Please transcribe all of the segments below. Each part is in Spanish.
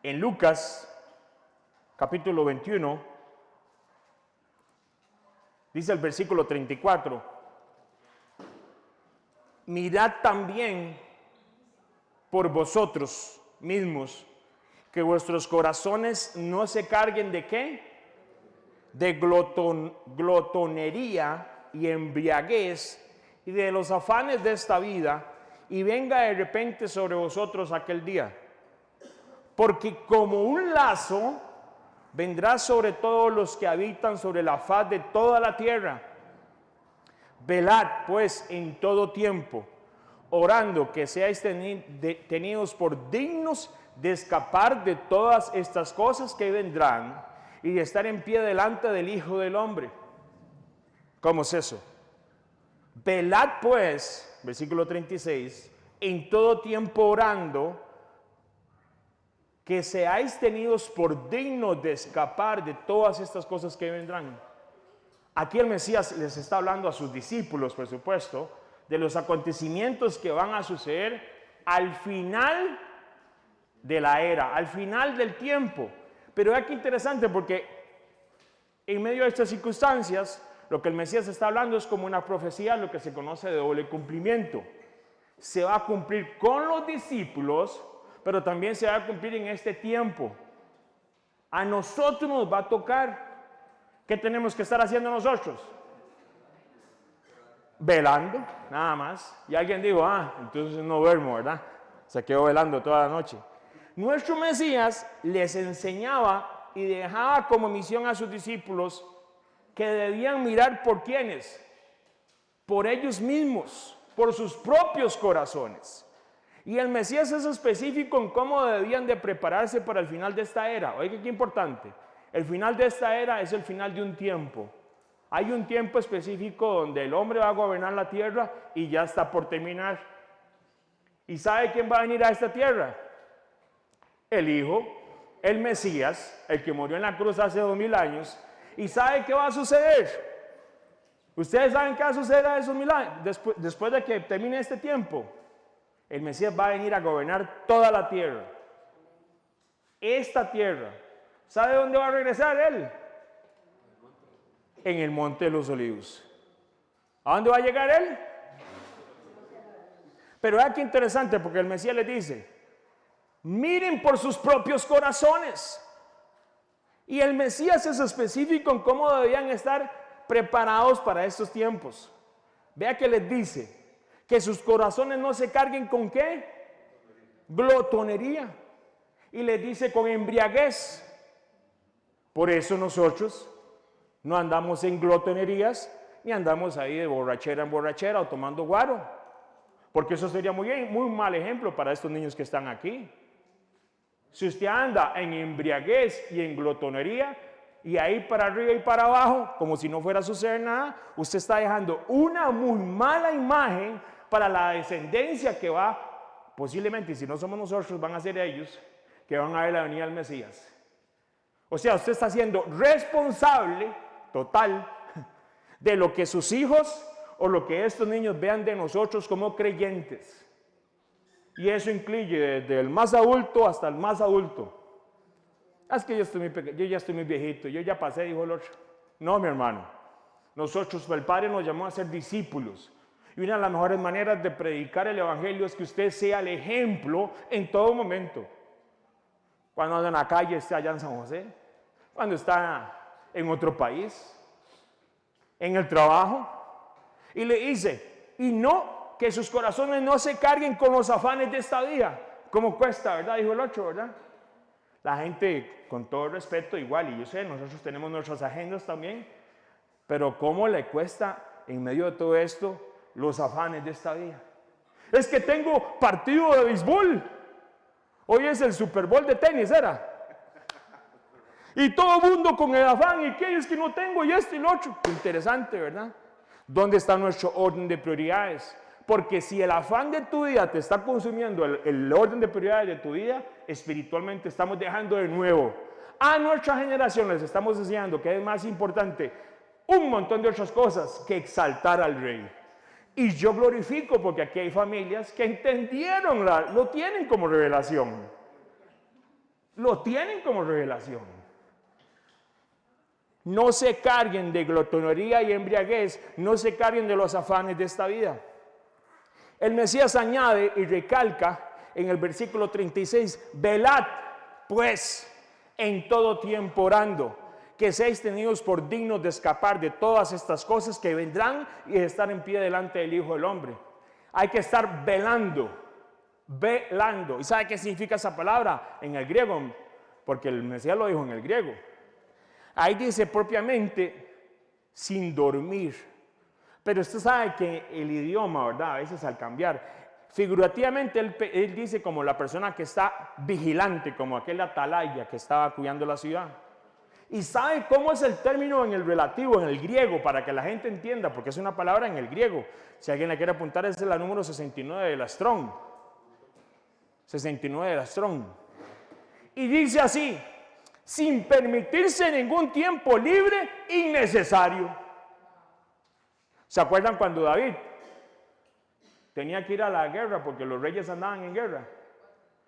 En Lucas, capítulo 21, dice el versículo 34, mirad también por vosotros mismos, que vuestros corazones no se carguen de ¿qué? De glotonería y embriaguez y de los afanes de esta vida, y venga de repente sobre vosotros aquel día. Porque como un lazo vendrá sobre todos los que habitan sobre la faz de toda la tierra. Velad pues en todo tiempo, orando que seáis tenidos por dignos de escapar de todas estas cosas que vendrán y de estar en pie delante del Hijo del Hombre. ¿Cómo es eso? Velad pues, versículo 36, en todo tiempo orando, que seáis tenidos por dignos de escapar de todas estas cosas que vendrán. Aquí el Mesías les está hablando a sus discípulos, por supuesto, de los acontecimientos que van a suceder al final de la era, al final del tiempo. Pero es que interesante porque en medio de estas circunstancias, lo que el Mesías está hablando es como una profecía, lo que se conoce de doble cumplimiento. Se va a cumplir con los discípulos, pero también se va a cumplir en este tiempo. A nosotros nos va a tocar. ¿Qué tenemos que estar haciendo nosotros? Velando, nada más. Y alguien dijo, entonces no duermo, ¿verdad? Se quedó velando toda la noche. Nuestro Mesías les enseñaba y dejaba como misión a sus discípulos que debían mirar por quiénes, por ellos mismos, por sus propios corazones. Y el Mesías es específico en cómo debían de prepararse para el final de esta era. Oiga, qué importante. El final de esta era es el final de un tiempo. Hay un tiempo específico donde el hombre va a gobernar la tierra y ya está por terminar. ¿Y sabe quién va a venir a esta tierra? El Hijo, el Mesías, el que murió en la cruz hace 2000 años. ¿Y sabe qué va a suceder? ¿Ustedes saben qué va a suceder a esos 1000 años? Después de que termine este tiempo, el Mesías va a venir a gobernar toda la tierra. Esta tierra. ¿Sabe dónde va a regresar él? En el Monte de los Olivos. ¿A dónde va a llegar él? Pero vea qué interesante, porque el Mesías les dice, miren por sus propios corazones. Y el Mesías es específico en cómo debían estar preparados para estos tiempos. Vea que les dice que sus corazones no se carguen con ¿qué? Glotonería. Y les dice con embriaguez. Por eso nosotros no andamos en glotonerías ni andamos ahí de borrachera en borrachera o tomando guaro. Porque eso sería muy mal ejemplo para estos niños que están aquí. Si usted anda en embriaguez y en glotonería y ahí para arriba y para abajo, como si no fuera a suceder nada, usted está dejando una muy mala imagen para la descendencia que va, posiblemente, si no somos nosotros, van a ser ellos, que van a ver la venida del Mesías. O sea, usted está siendo responsable total de lo que sus hijos o lo que estos niños vean de nosotros como creyentes. Y eso incluye desde el más adulto hasta el más adulto. Es que yo ya estoy muy viejito, yo ya pasé, dijo el otro. No, mi hermano. Nosotros, el Padre nos llamó a ser discípulos. Y una de las mejores maneras de predicar el Evangelio es que usted sea el ejemplo en todo momento. Cuando anda en la calle, esté allá en San José. Cuando está en otro país. En el trabajo. Y le dice, y no, que sus corazones no se carguen con los afanes de esta vida. Como cuesta, ¿verdad? Dijo el otro, ¿verdad? La gente, con todo respeto, igual, y yo sé, nosotros tenemos nuestras agendas también, pero ¿cómo le cuesta en medio de todo esto los afanes de esta vida? Es que tengo partido de béisbol. Hoy es el Super Bowl de tenis, ¿era? Y todo el mundo con el afán, y qué es que no tengo, y esto y lo otro. Interesante, ¿verdad? ¿Dónde está nuestro orden de prioridades? Porque si el afán de tu vida te está consumiendo el orden de prioridades de tu vida, espiritualmente estamos dejando de nuevo a nuestra generación, les estamos enseñando que es más importante un montón de otras cosas que exaltar al Rey. Y yo glorifico porque aquí hay familias que entendieron, lo tienen como revelación. lo tienen como revelación. No se carguen de glotonería y embriaguez, no se carguen de los afanes de esta vida. El Mesías añade y recalca en el versículo 36, velad pues en todo tiempo orando, que seáis tenidos por dignos de escapar de todas estas cosas que vendrán y de estar en pie delante del Hijo del Hombre. Hay que estar velando. ¿Y sabe qué significa esa palabra en el griego? Porque el Mesías lo dijo en el griego. Ahí dice propiamente sin dormir. Pero usted sabe que el idioma, ¿verdad? A veces al cambiar, figurativamente él dice como la persona que está vigilante, como aquel atalaya que estaba cuidando la ciudad. ¿Y sabe cómo es el término en el relativo, en el griego, para que la gente entienda? Porque es una palabra en el griego. Si alguien la quiere apuntar, es la número 69 de la Strong. 69 de la Strong. Y dice así, sin permitirse ningún tiempo libre innecesario. ¿Se acuerdan cuando David tenía que ir a la guerra porque los reyes andaban en guerra?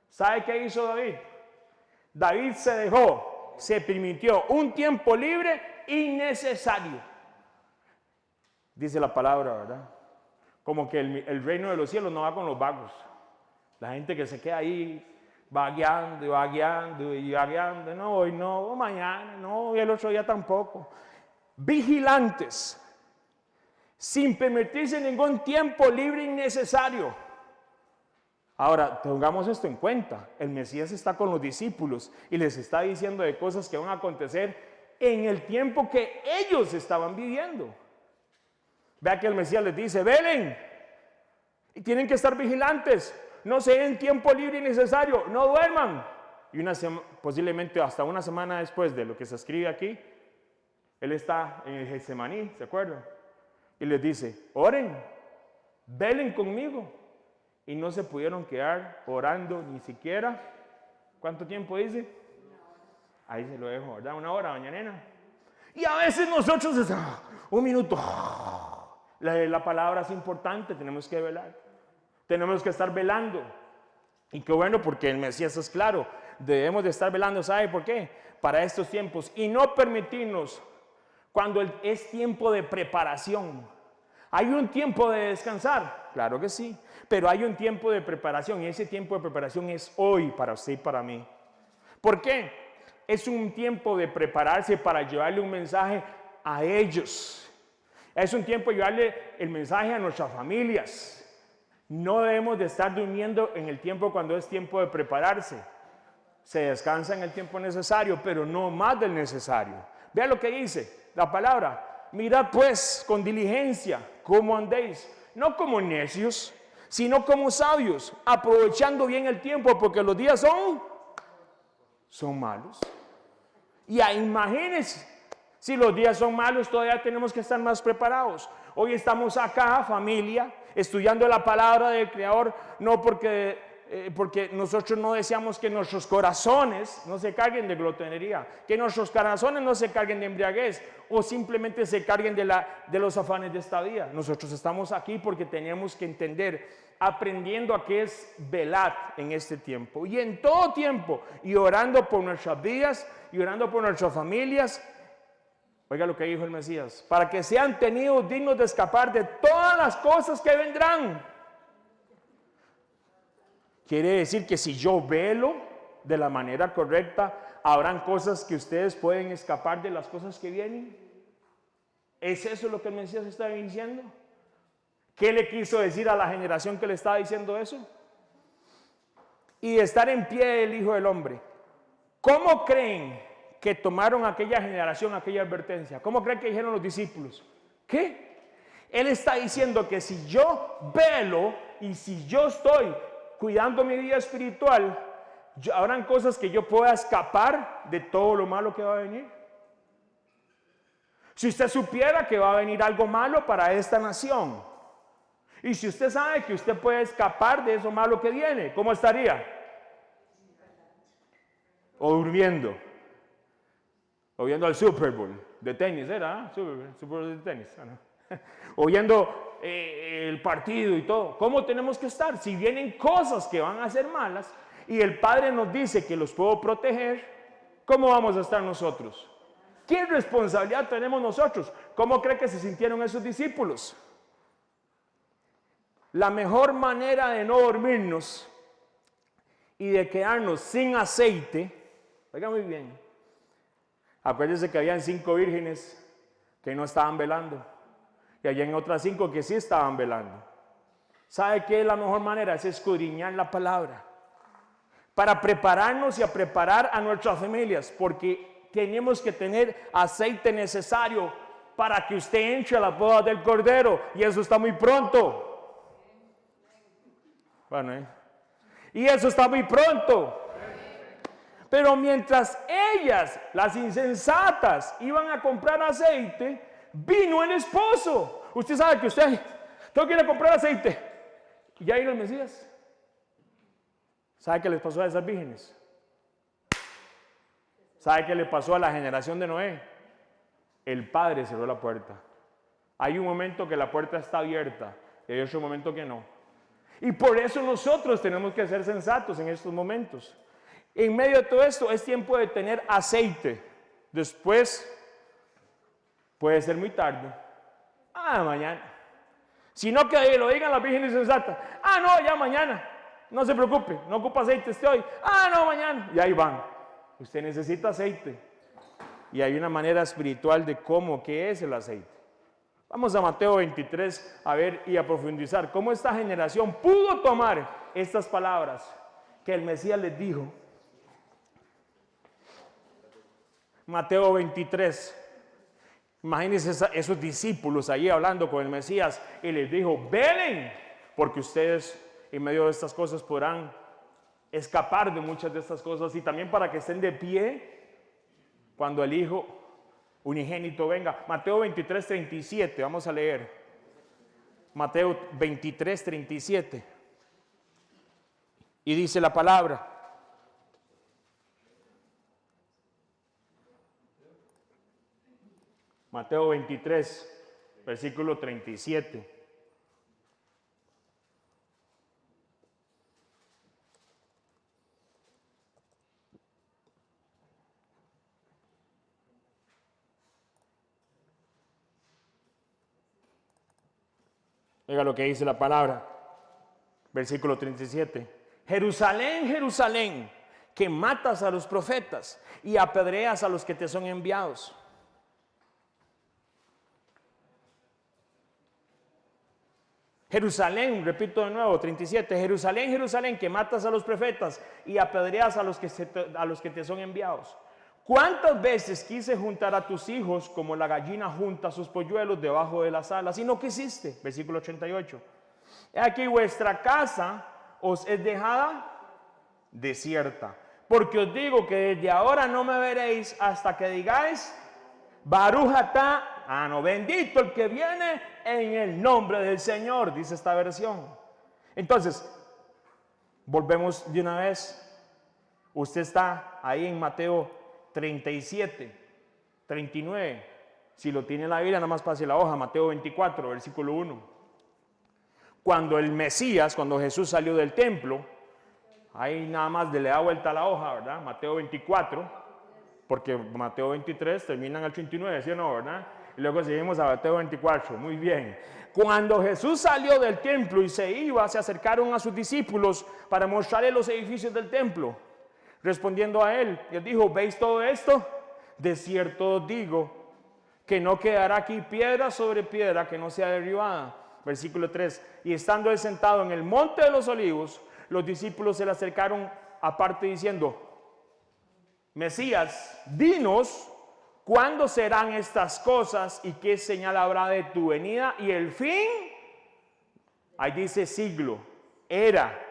¿Sabe qué hizo David? David se permitió un tiempo libre innecesario. Dice la palabra, ¿verdad? Como que el reino de los cielos no va con los vagos. La gente que se queda ahí vagueando y vagueando y vagueando. No, hoy no, mañana, no, y el otro día tampoco. Vigilantes, sin permitirse ningún tiempo libre innecesario. Ahora, pongamos esto en cuenta. El Mesías está con los discípulos y les está diciendo de cosas que van a acontecer en el tiempo que ellos estaban viviendo. Vea que el Mesías les dice, velen, y tienen que estar vigilantes, no se den tiempo libre innecesario, no duerman. Y posiblemente hasta una semana después de lo que se escribe aquí, él está en el Getsemaní, ¿se acuerdan? Y les dice, oren, velen conmigo. Y no se pudieron quedar orando ni siquiera. ¿Cuánto tiempo dice? Ahí se lo dejo, ¿verdad? Una hora, doña Nena. Y a veces nosotros, un minuto. La palabra es importante, tenemos que velar. Tenemos que estar velando. Y qué bueno, porque el Mesías es claro. Debemos de estar velando, ¿sabe por qué? Para estos tiempos. Y no permitirnos, cuando es tiempo de preparación. ¿Hay un tiempo de descansar? Claro que sí, pero hay un tiempo de preparación y ese tiempo de preparación es hoy para usted y para mí. ¿Por qué? Es un tiempo de prepararse para llevarle un mensaje a ellos. Es un tiempo de llevarle el mensaje a nuestras familias. No debemos de estar durmiendo en el tiempo cuando es tiempo de prepararse. Se descansa en el tiempo necesario, pero no más del necesario. Vea lo que dice la palabra. Mirad pues con diligencia cómo andéis, no como necios, sino como sabios, aprovechando bien el tiempo, porque los días son malos. Y imagínense, si los días son malos, todavía tenemos que estar más preparados. Hoy estamos acá, familia, estudiando la palabra del Creador, no porque nosotros no deseamos que nuestros corazones no se carguen de glotonería, que nuestros corazones no se carguen de embriaguez o simplemente se carguen de los afanes de esta vida. Nosotros estamos aquí porque tenemos que entender, aprendiendo a qué es velar en este tiempo y en todo tiempo, y orando por nuestras vidas y orando por nuestras familias. Oiga lo que dijo el Mesías, para que sean tenidos dignos de escapar de todas las cosas que vendrán. Quiere decir que si yo velo de la manera correcta, habrán cosas que ustedes pueden escapar de las cosas que vienen. ¿Es eso lo que el Mesías está diciendo? ¿Qué le quiso decir a la generación que le estaba diciendo eso? Y de estar en pie el Hijo del Hombre. ¿Cómo creen que tomaron aquella generación, aquella advertencia? ¿Cómo creen que dijeron los discípulos? ¿Qué? Él está diciendo que si yo velo y si yo estoy cuidando mi vida espiritual, habrán cosas que yo pueda escapar de todo lo malo que va a venir. Si usted supiera que va a venir algo malo para esta nación, y si usted sabe que usted puede escapar de eso malo que viene, ¿cómo estaría? O durmiendo. O viendo al Super Bowl de tenis, ¿era? Super Bowl de tenis. ¿No? O viendo el partido y todo. ¿Cómo tenemos que estar? Si vienen cosas que van a ser malas, y el Padre nos dice que los puedo proteger, ¿cómo vamos a estar nosotros? ¿Qué responsabilidad tenemos nosotros? ¿Cómo cree que se sintieron esos discípulos? La mejor manera de no dormirnos y de quedarnos sin aceite, oiga muy bien, acuérdense que habían 5 vírgenes que no estaban velando y habían otras 5 que sí estaban velando. ¿Sabe qué es la mejor manera? Es escudriñar la palabra para prepararnos y a preparar a nuestras familias, porque tenemos que tener aceite necesario para que usted entre a la boda del Cordero, y eso está muy pronto. Bueno, y eso está muy pronto. Pero mientras ellas, las insensatas, iban a comprar aceite, vino el esposo. Usted sabe que usted tengo que ir a comprar aceite. Y ya vino el Mesías. ¿Sabe qué les pasó a esas vírgenes? ¿Sabe qué le pasó a la generación de Noé? El Padre cerró la puerta. Hay un momento que la puerta está abierta y hay otro momento que no. Y por eso nosotros tenemos que ser sensatos en estos momentos. En medio de todo esto es tiempo de tener aceite. Después puede ser muy tarde. Mañana. Si no, que lo digan las vírgenes sensatas. No, ya mañana. No se preocupe, no ocupa aceite este hoy. No, mañana. Y ahí van. Usted necesita aceite. Y hay una manera espiritual de qué es el aceite. Vamos a Mateo 23 a ver y a profundizar cómo esta generación pudo tomar estas palabras que el Mesías les dijo. Mateo 23. Imagínense esos discípulos allí hablando con el Mesías y les dijo: velen, porque ustedes en medio de estas cosas podrán escapar de muchas de estas cosas, y también para que estén de pie cuando el Hijo unigénito venga. Mateo 23, 37, vamos a leer. Mateo 23, 37. Y dice la palabra: Mateo 23, versículo 37. Oiga lo que dice la palabra, versículo 37. Jerusalén, Jerusalén, que matas a los profetas y apedreas a los que te son enviados. Jerusalén, repito de nuevo, 37. Jerusalén, Jerusalén, que matas a los profetas y apedreas a los que te son enviados. ¿Cuántas veces quise juntar a tus hijos como la gallina junta sus polluelos debajo de las alas y no quisiste? Versículo 88. He aquí vuestra casa os es dejada desierta, porque os digo que desde ahora no me veréis hasta que digáis: Baruch atá, bendito el que viene en el nombre del Señor, dice esta versión. Entonces, volvemos de una vez. Usted está ahí en Mateo 37, 39. Si lo tiene en la Biblia, nada más pase la hoja. Mateo 24, versículo 1. Cuando el Mesías, cuando Jesús salió del templo, ahí nada más le da vuelta a la hoja, ¿verdad? Mateo 24, porque Mateo 23 termina en el 39, ¿sí o no, verdad? Y luego seguimos a Mateo 24, muy bien. Cuando Jesús salió del templo y se iba, se acercaron a sus discípulos para mostrarles los edificios del templo. Respondiendo a él, les dijo: ¿veis todo esto? De cierto os digo que no quedará aquí piedra sobre piedra que no sea derribada. Versículo 3. Y estando él sentado en el monte de los olivos, los discípulos se le acercaron aparte diciendo: Mesías, dinos cuándo serán estas cosas y qué señal habrá de tu venida y el fin. Ahí dice siglo, era.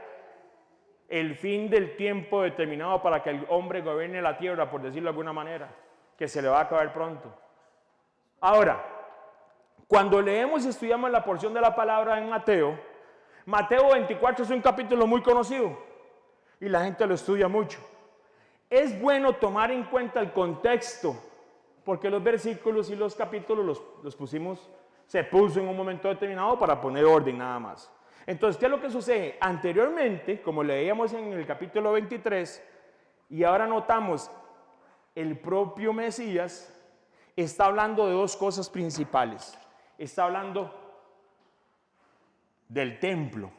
El fin del tiempo determinado para que el hombre gobierne la tierra, por decirlo de alguna manera, que se le va a acabar pronto. Ahora, cuando leemos y estudiamos la porción de la palabra en Mateo, Mateo 24 es un capítulo muy conocido y la gente lo estudia mucho. Es bueno tomar en cuenta el contexto, porque los versículos y los capítulos los pusimos, se puso en un momento determinado para poner orden nada más. Entonces, ¿qué es lo que sucede? Anteriormente, como leíamos en el capítulo 23, y ahora notamos, el propio Mesías está hablando de dos cosas principales. Está hablando del templo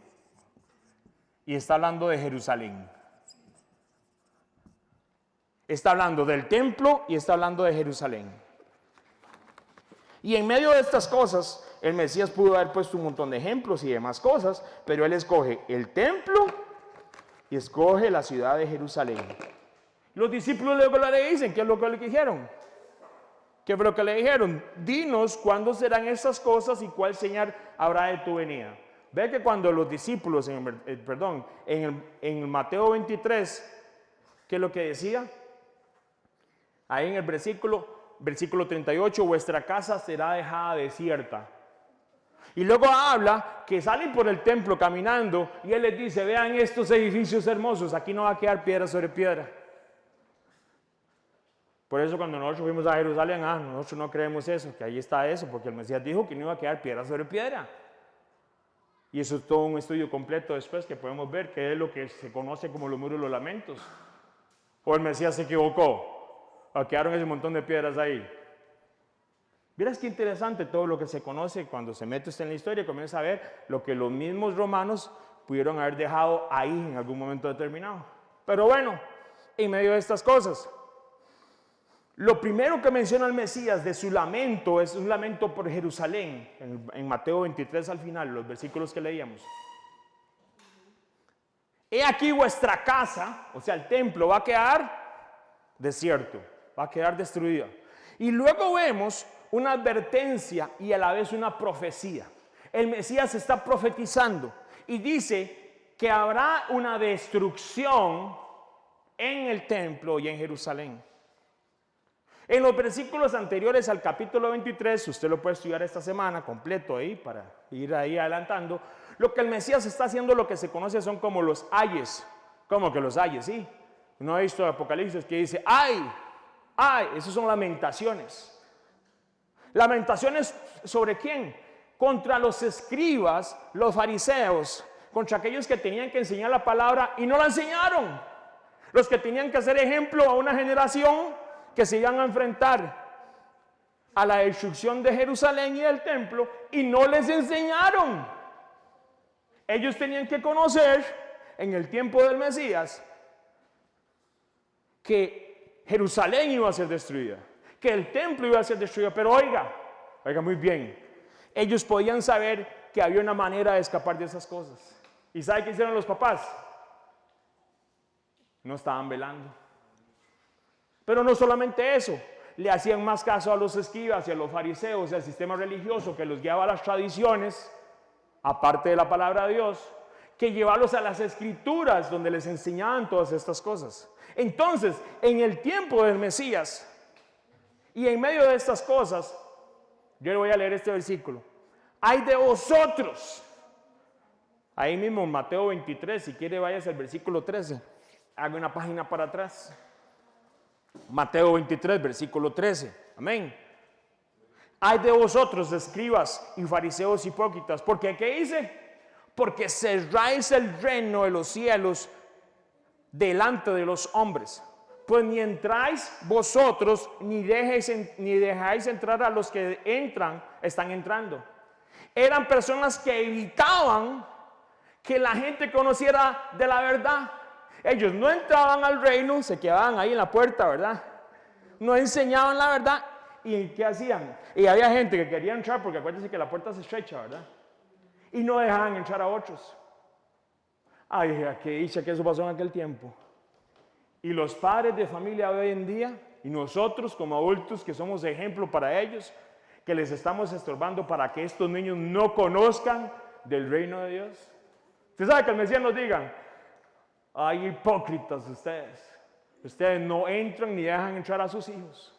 y está hablando de Jerusalén. Está hablando del templo y está hablando de Jerusalén. Y en medio de estas cosas, el Mesías pudo haber puesto un montón de ejemplos y demás cosas, pero él escoge el templo y escoge la ciudad de Jerusalén. Los discípulos luego le dicen, ¿qué es lo que le dijeron? ¿Qué fue lo que le dijeron? Dinos cuándo serán estas cosas y cuál señal habrá de tu venida. Ve que cuando los discípulos, en Mateo 23, ¿qué es lo que decía? Ahí en el versículo 38, vuestra casa será dejada desierta. Y luego habla que salen por el templo caminando y él les dice, vean estos edificios hermosos, aquí no va a quedar piedra sobre piedra. Por eso cuando nosotros fuimos a Jerusalén, nosotros no creemos eso, que ahí está eso, porque el Mesías dijo que no iba a quedar piedra sobre piedra. Y eso es todo un estudio completo después que podemos ver que es lo que se conoce como los muros de los lamentos. O el Mesías se equivocó, o quedaron ese montón de piedras ahí. Miras qué interesante todo lo que se conoce cuando se mete usted en la historia y comienza a ver lo que los mismos romanos pudieron haber dejado ahí en algún momento determinado. Pero bueno, en medio de estas cosas, lo primero que menciona el Mesías de su lamento es un lamento por Jerusalén, en Mateo 23 al final, los versículos que leíamos. He aquí vuestra casa, o sea el templo, va a quedar desierto, va a quedar destruida. Y luego vemos una advertencia y a la vez una profecía. El Mesías está profetizando y dice que habrá una destrucción en el templo y en Jerusalén. En los versículos anteriores al capítulo 23, usted lo puede estudiar esta semana completo ahí para ir ahí adelantando, lo que el Mesías está haciendo, lo que se conoce son como los ayes. ¿Cómo que los ayes? Sí. No he visto Apocalipsis que dice, ¡ay! ¡Ay! Esas son lamentaciones. ¿Lamentaciones sobre quién? Contra los escribas, los fariseos, contra aquellos que tenían que enseñar la palabra y no la enseñaron. Los que tenían que hacer ejemplo a una generación que se iban a enfrentar a la destrucción de Jerusalén y del templo y no les enseñaron. Ellos tenían que conocer en el tiempo del Mesías que Jerusalén iba a ser destruida, que el templo iba a ser destruido, pero oiga muy bien, ellos podían saber que había una manera de escapar de esas cosas. ¿Y sabe qué hicieron los papás? No estaban velando. Pero no solamente eso, le hacían más caso a los escribas y a los fariseos y al sistema religioso que los guiaba a las tradiciones, aparte de la palabra de Dios, que llevarlos a las escrituras donde les enseñaban todas estas cosas. Entonces, en el tiempo del Mesías y en medio de estas cosas, yo le voy a leer este versículo. Hay de vosotros, ahí mismo en Mateo 23, si quiere váyase al versículo 13, haga una página para atrás. Mateo 23, versículo 13. Amén. Hay de vosotros, escribas y fariseos hipócritas. ¿Porque qué dice? Porque cerráis el reino de los cielos delante de los hombres. Pues ni entráis vosotros, ni dejáis entrar a los que están entrando. Eran personas que evitaban que la gente conociera de la verdad. Ellos no entraban al reino, se quedaban ahí en la puerta, ¿verdad? No enseñaban la verdad. ¿Y qué hacían? Y había gente que quería entrar, porque acuérdense que la puerta se estrecha, ¿verdad? Y no dejaban entrar a otros. Ay, qué dicha que eso pasó en aquel tiempo. Y los padres de familia de hoy en día, y nosotros como adultos que somos ejemplo para ellos, que les estamos estorbando para que estos niños no conozcan del reino de Dios. Usted sabe que el Mesías nos diga, ay, hipócritas ustedes. Ustedes no entran ni dejan entrar a sus hijos.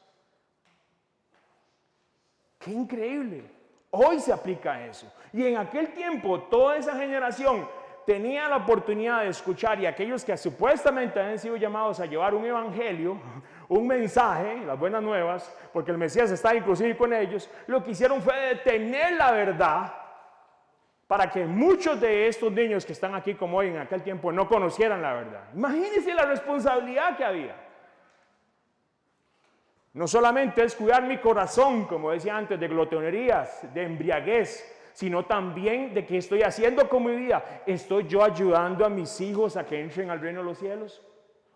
¡Qué increíble! Hoy se aplica eso. Y en aquel tiempo, toda esa generación tenía la oportunidad de escuchar, y aquellos que supuestamente habían sido llamados a llevar un evangelio, un mensaje, las buenas nuevas, porque el Mesías estaba inclusive con ellos, lo que hicieron fue detener la verdad para que muchos de estos niños que están aquí como hoy en aquel tiempo no conocieran la verdad. Imagínense la responsabilidad que había. No solamente es cuidar mi corazón, como decía antes, de glotonerías, de embriaguez, sino también de qué estoy haciendo con mi vida. ¿Estoy yo ayudando a mis hijos a que entren al reino de los cielos?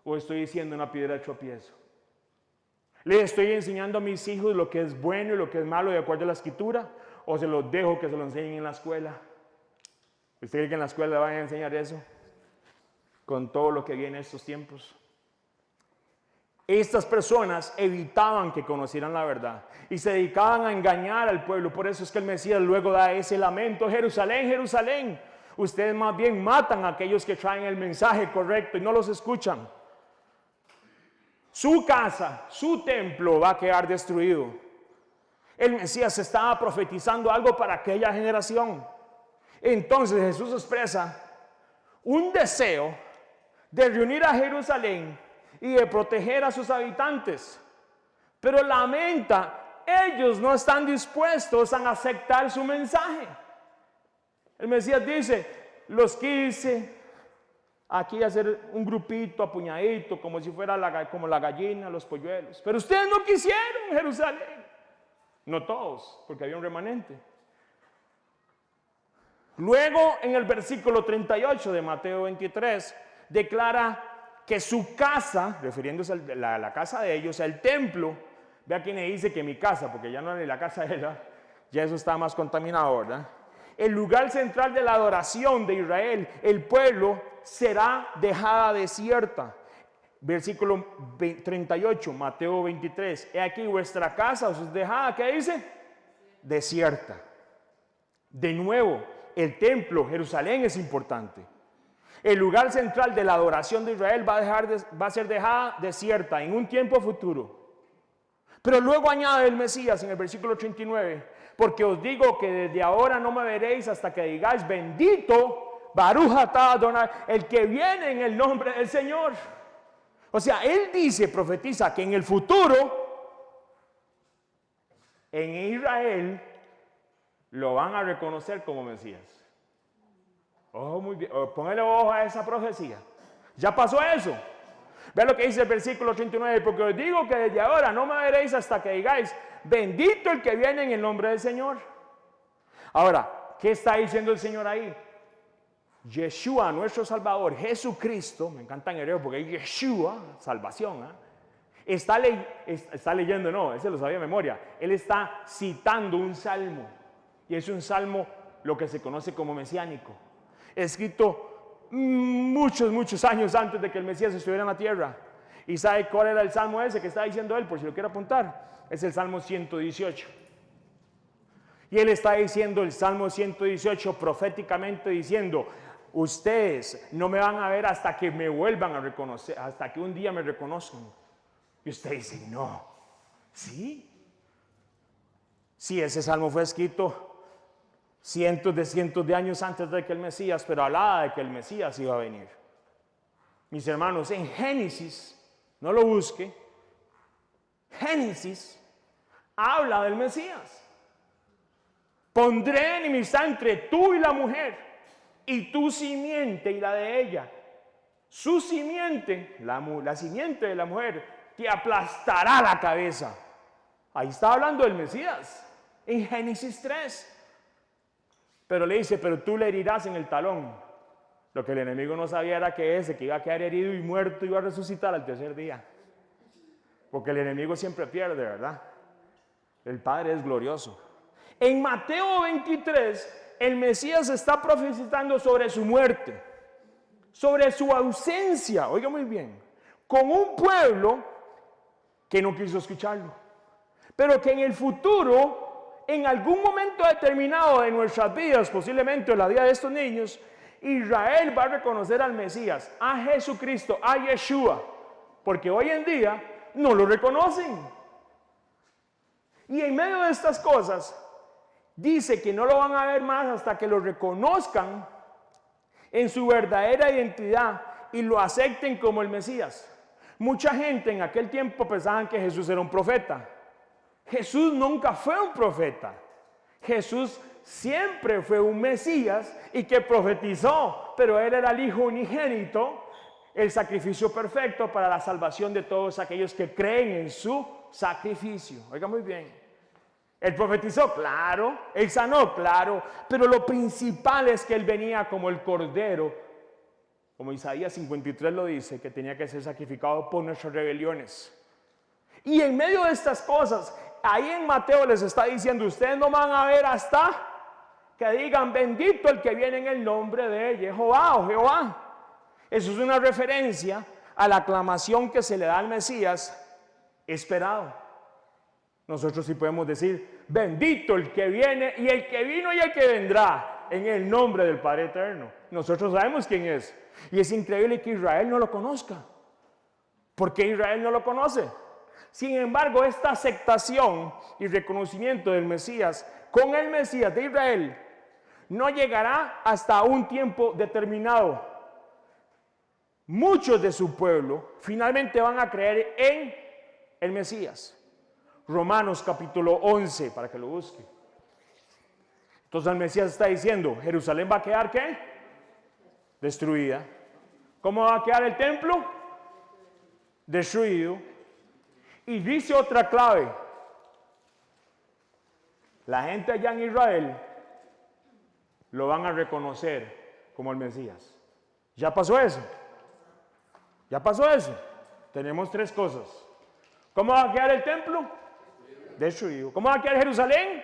¿O estoy diciendo una piedra de tropiezo? ¿Le estoy enseñando a mis hijos lo que es bueno y lo que es malo de acuerdo a la Escritura? ¿O se los dejo que se lo enseñen en la escuela? ¿Usted cree que en la escuela van a enseñar eso? Con todo lo que viene en estos tiempos. Estas personas evitaban que conocieran la verdad y se dedicaban a engañar al pueblo. Por eso es que el Mesías luego da ese lamento: Jerusalén, Jerusalén, ustedes más bien matan a aquellos que traen el mensaje correcto y no los escuchan. Su casa, su templo va a quedar destruido. El Mesías estaba profetizando algo para aquella generación. Entonces Jesús expresa un deseo de reunir a Jerusalén y de proteger a sus habitantes, pero lamenta, ellos no están dispuestos a aceptar su mensaje. El Mesías dice: los quise aquí hacer un grupito apuñadito, como si fuera como la gallina, los polluelos, pero ustedes no quisieron Jerusalén. No todos, porque había un remanente. Luego, en el versículo 38 de Mateo 23, declara que su casa, refiriéndose a la casa de ellos, el templo, vea quién le dice que mi casa, porque ya no era ni la casa de él, ya eso está más contaminado, ¿verdad? El lugar central de la adoración de Israel, el pueblo, será dejada desierta. Versículo 38, Mateo 23, he aquí vuestra casa os es dejada, ¿qué dice? Desierta. De nuevo, el templo, Jerusalén, es importante. El lugar central de la adoración de Israel va a ser dejada desierta en un tiempo futuro. Pero luego añade el Mesías en el versículo 39, porque os digo que desde ahora no me veréis hasta que digáis: bendito, Baruch atah Adonai, el que viene en el nombre del Señor. O sea, él dice, profetiza, que en el futuro, en Israel, lo van a reconocer como Mesías. Ojo, muy bien, póngale ojo a esa profecía. Ya pasó eso. Ve lo que dice el versículo 39, porque os digo que desde ahora no me veréis hasta que digáis: bendito el que viene en el nombre del Señor. Ahora, ¿qué está diciendo el Señor ahí? Yeshua, nuestro Salvador, Jesucristo, me encanta en hebreo porque hay Yeshua, salvación, está leyendo, no, ese lo sabía de memoria. Él está citando un salmo, y es un salmo lo que se conoce como mesiánico, escrito muchos años antes de que el Mesías estuviera en la tierra. ¿Y sabe cuál era el salmo ese que está diciendo él? Por si lo quiere apuntar, es el Salmo 118. Y él está diciendo el Salmo 118 proféticamente, diciendo: ustedes no me van a ver hasta que me vuelvan a reconocer, hasta que un día me reconozcan. Y usted dice: no. ¿Sí? Sí, ese salmo fue escrito cientos de años antes de que el Mesías, pero hablaba de que el Mesías iba a venir. Mis hermanos, en Génesis, no lo busque, Génesis habla del Mesías. Pondré enemistad entre tú y la mujer, y tu simiente y la de ella. Su simiente, la simiente de la mujer, te aplastará la cabeza. Ahí está hablando del Mesías, en Génesis 3. Pero le dice: pero tú le herirás en el talón. Lo que el enemigo no sabía era que ese que iba a quedar herido y muerto iba a resucitar al tercer día. Porque el enemigo siempre pierde, ¿verdad? El Padre es glorioso. En Mateo 23, el Mesías está profetizando sobre su muerte, sobre su ausencia, oiga muy bien, con un pueblo que no quiso escucharlo, pero que en el futuro, en algún momento determinado de nuestras vidas, posiblemente en la vida de estos niños, Israel va a reconocer al Mesías, a Jesucristo, a Yeshua, porque hoy en día no lo reconocen. Y en medio de estas cosas, dice que no lo van a ver más hasta que lo reconozcan en su verdadera identidad y lo acepten como el Mesías. Mucha gente en aquel tiempo pensaban que Jesús era un profeta. Jesús nunca fue un profeta. Jesús siempre fue un Mesías y que profetizó, pero Él era el Hijo unigénito, el sacrificio perfecto para la salvación de todos aquellos que creen en su sacrificio. Oiga muy bien. Él profetizó, claro. Él sanó, claro. Pero lo principal es que Él venía como el Cordero, como Isaías 53 lo dice, que tenía que ser sacrificado por nuestras rebeliones. Y en medio de estas cosas, ahí en Mateo les está diciendo, ustedes no van a ver hasta que digan, bendito el que viene en el nombre de Jehová o Jehová. Eso es una referencia a la aclamación que se le da al Mesías esperado. Nosotros sí podemos decir, bendito el que viene y el que vino y el que vendrá en el nombre del Padre Eterno. Nosotros sabemos quién es. Y es increíble que Israel no lo conozca. ¿Por qué Israel no lo conoce? Sin embargo, esta aceptación y reconocimiento del Mesías con el Mesías de Israel no llegará hasta un tiempo determinado. Muchos de su pueblo finalmente van a creer en el Mesías. Romanos capítulo 11, para que lo busque. Entonces el Mesías está diciendo, Jerusalén va a quedar ¿qué? Destruida. ¿Cómo va a quedar el templo? Destruido. Y dice otra clave. La gente allá en Israel lo van a reconocer como el Mesías. ¿Ya pasó eso? ¿Ya pasó eso? Tenemos tres cosas. ¿Cómo va a quedar el templo? Destruido. ¿Cómo va a quedar Jerusalén?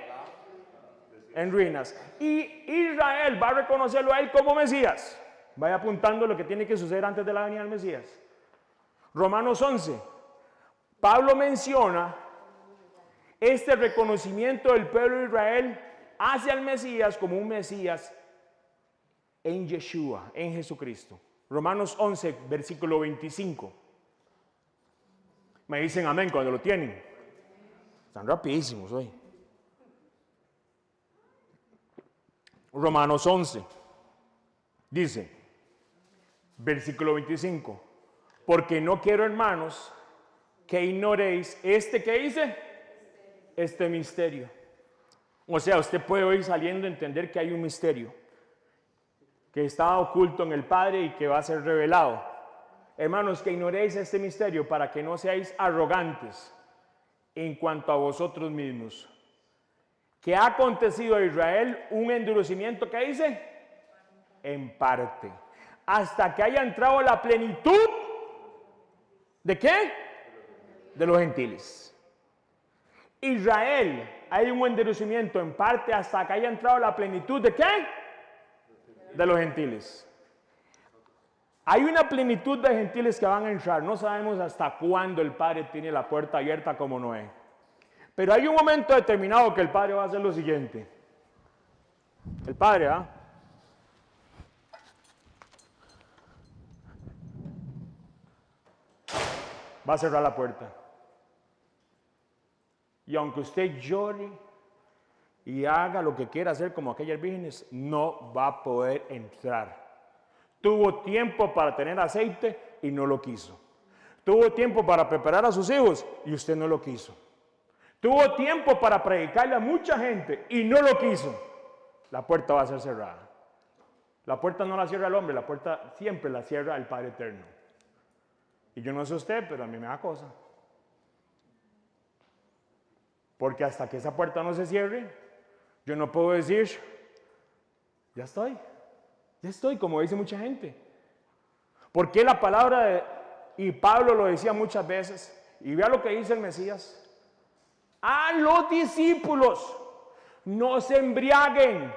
En ruinas. Y Israel va a reconocerlo a él como Mesías. Vaya apuntando lo que tiene que suceder antes de la venida del Mesías. Romanos 11. Pablo menciona este reconocimiento del pueblo de Israel hacia el Mesías como un Mesías en Yeshua, en Jesucristo. Romanos 11, versículo 25. Me dicen amén cuando lo tienen. Están rapidísimos hoy. Romanos 11 dice, versículo 25, porque no quiero, hermanos, que ignoréis ¿qué dice? Este misterio. O sea, usted puede hoy saliendo a entender que hay un misterio que está oculto en el Padre y que va a ser revelado. Hermanos, que ignoréis este misterio para que no seáis arrogantes en cuanto a vosotros mismos. Que ha acontecido a Israel un endurecimiento, ¿qué dice? En parte. Hasta que haya entrado la plenitud ¿de qué? De los gentiles. Israel, hay un endurecimiento en parte hasta que haya entrado la plenitud ¿de qué? De los gentiles. Hay una plenitud de gentiles que van a entrar. No sabemos hasta cuándo el Padre tiene la puerta abierta como Noé. Pero hay un momento determinado que el Padre va a hacer lo siguiente. El Padre, va a cerrar la puerta. Y aunque usted llore y haga lo que quiera hacer como aquellas vírgenes, no va a poder entrar. Tuvo tiempo para tener aceite y no lo quiso. Tuvo tiempo para preparar a sus hijos y usted no lo quiso. Tuvo tiempo para predicarle a mucha gente y no lo quiso. La puerta va a ser cerrada. La puerta no la cierra el hombre, la puerta siempre la cierra el Padre Eterno. Y yo no sé usted, pero a mí me da cosa. Porque hasta que esa puerta no se cierre, yo no puedo decir, ya estoy, como dice mucha gente. Porque la palabra y Pablo lo decía muchas veces, y vea lo que dice el Mesías. A los discípulos, no se embriaguen,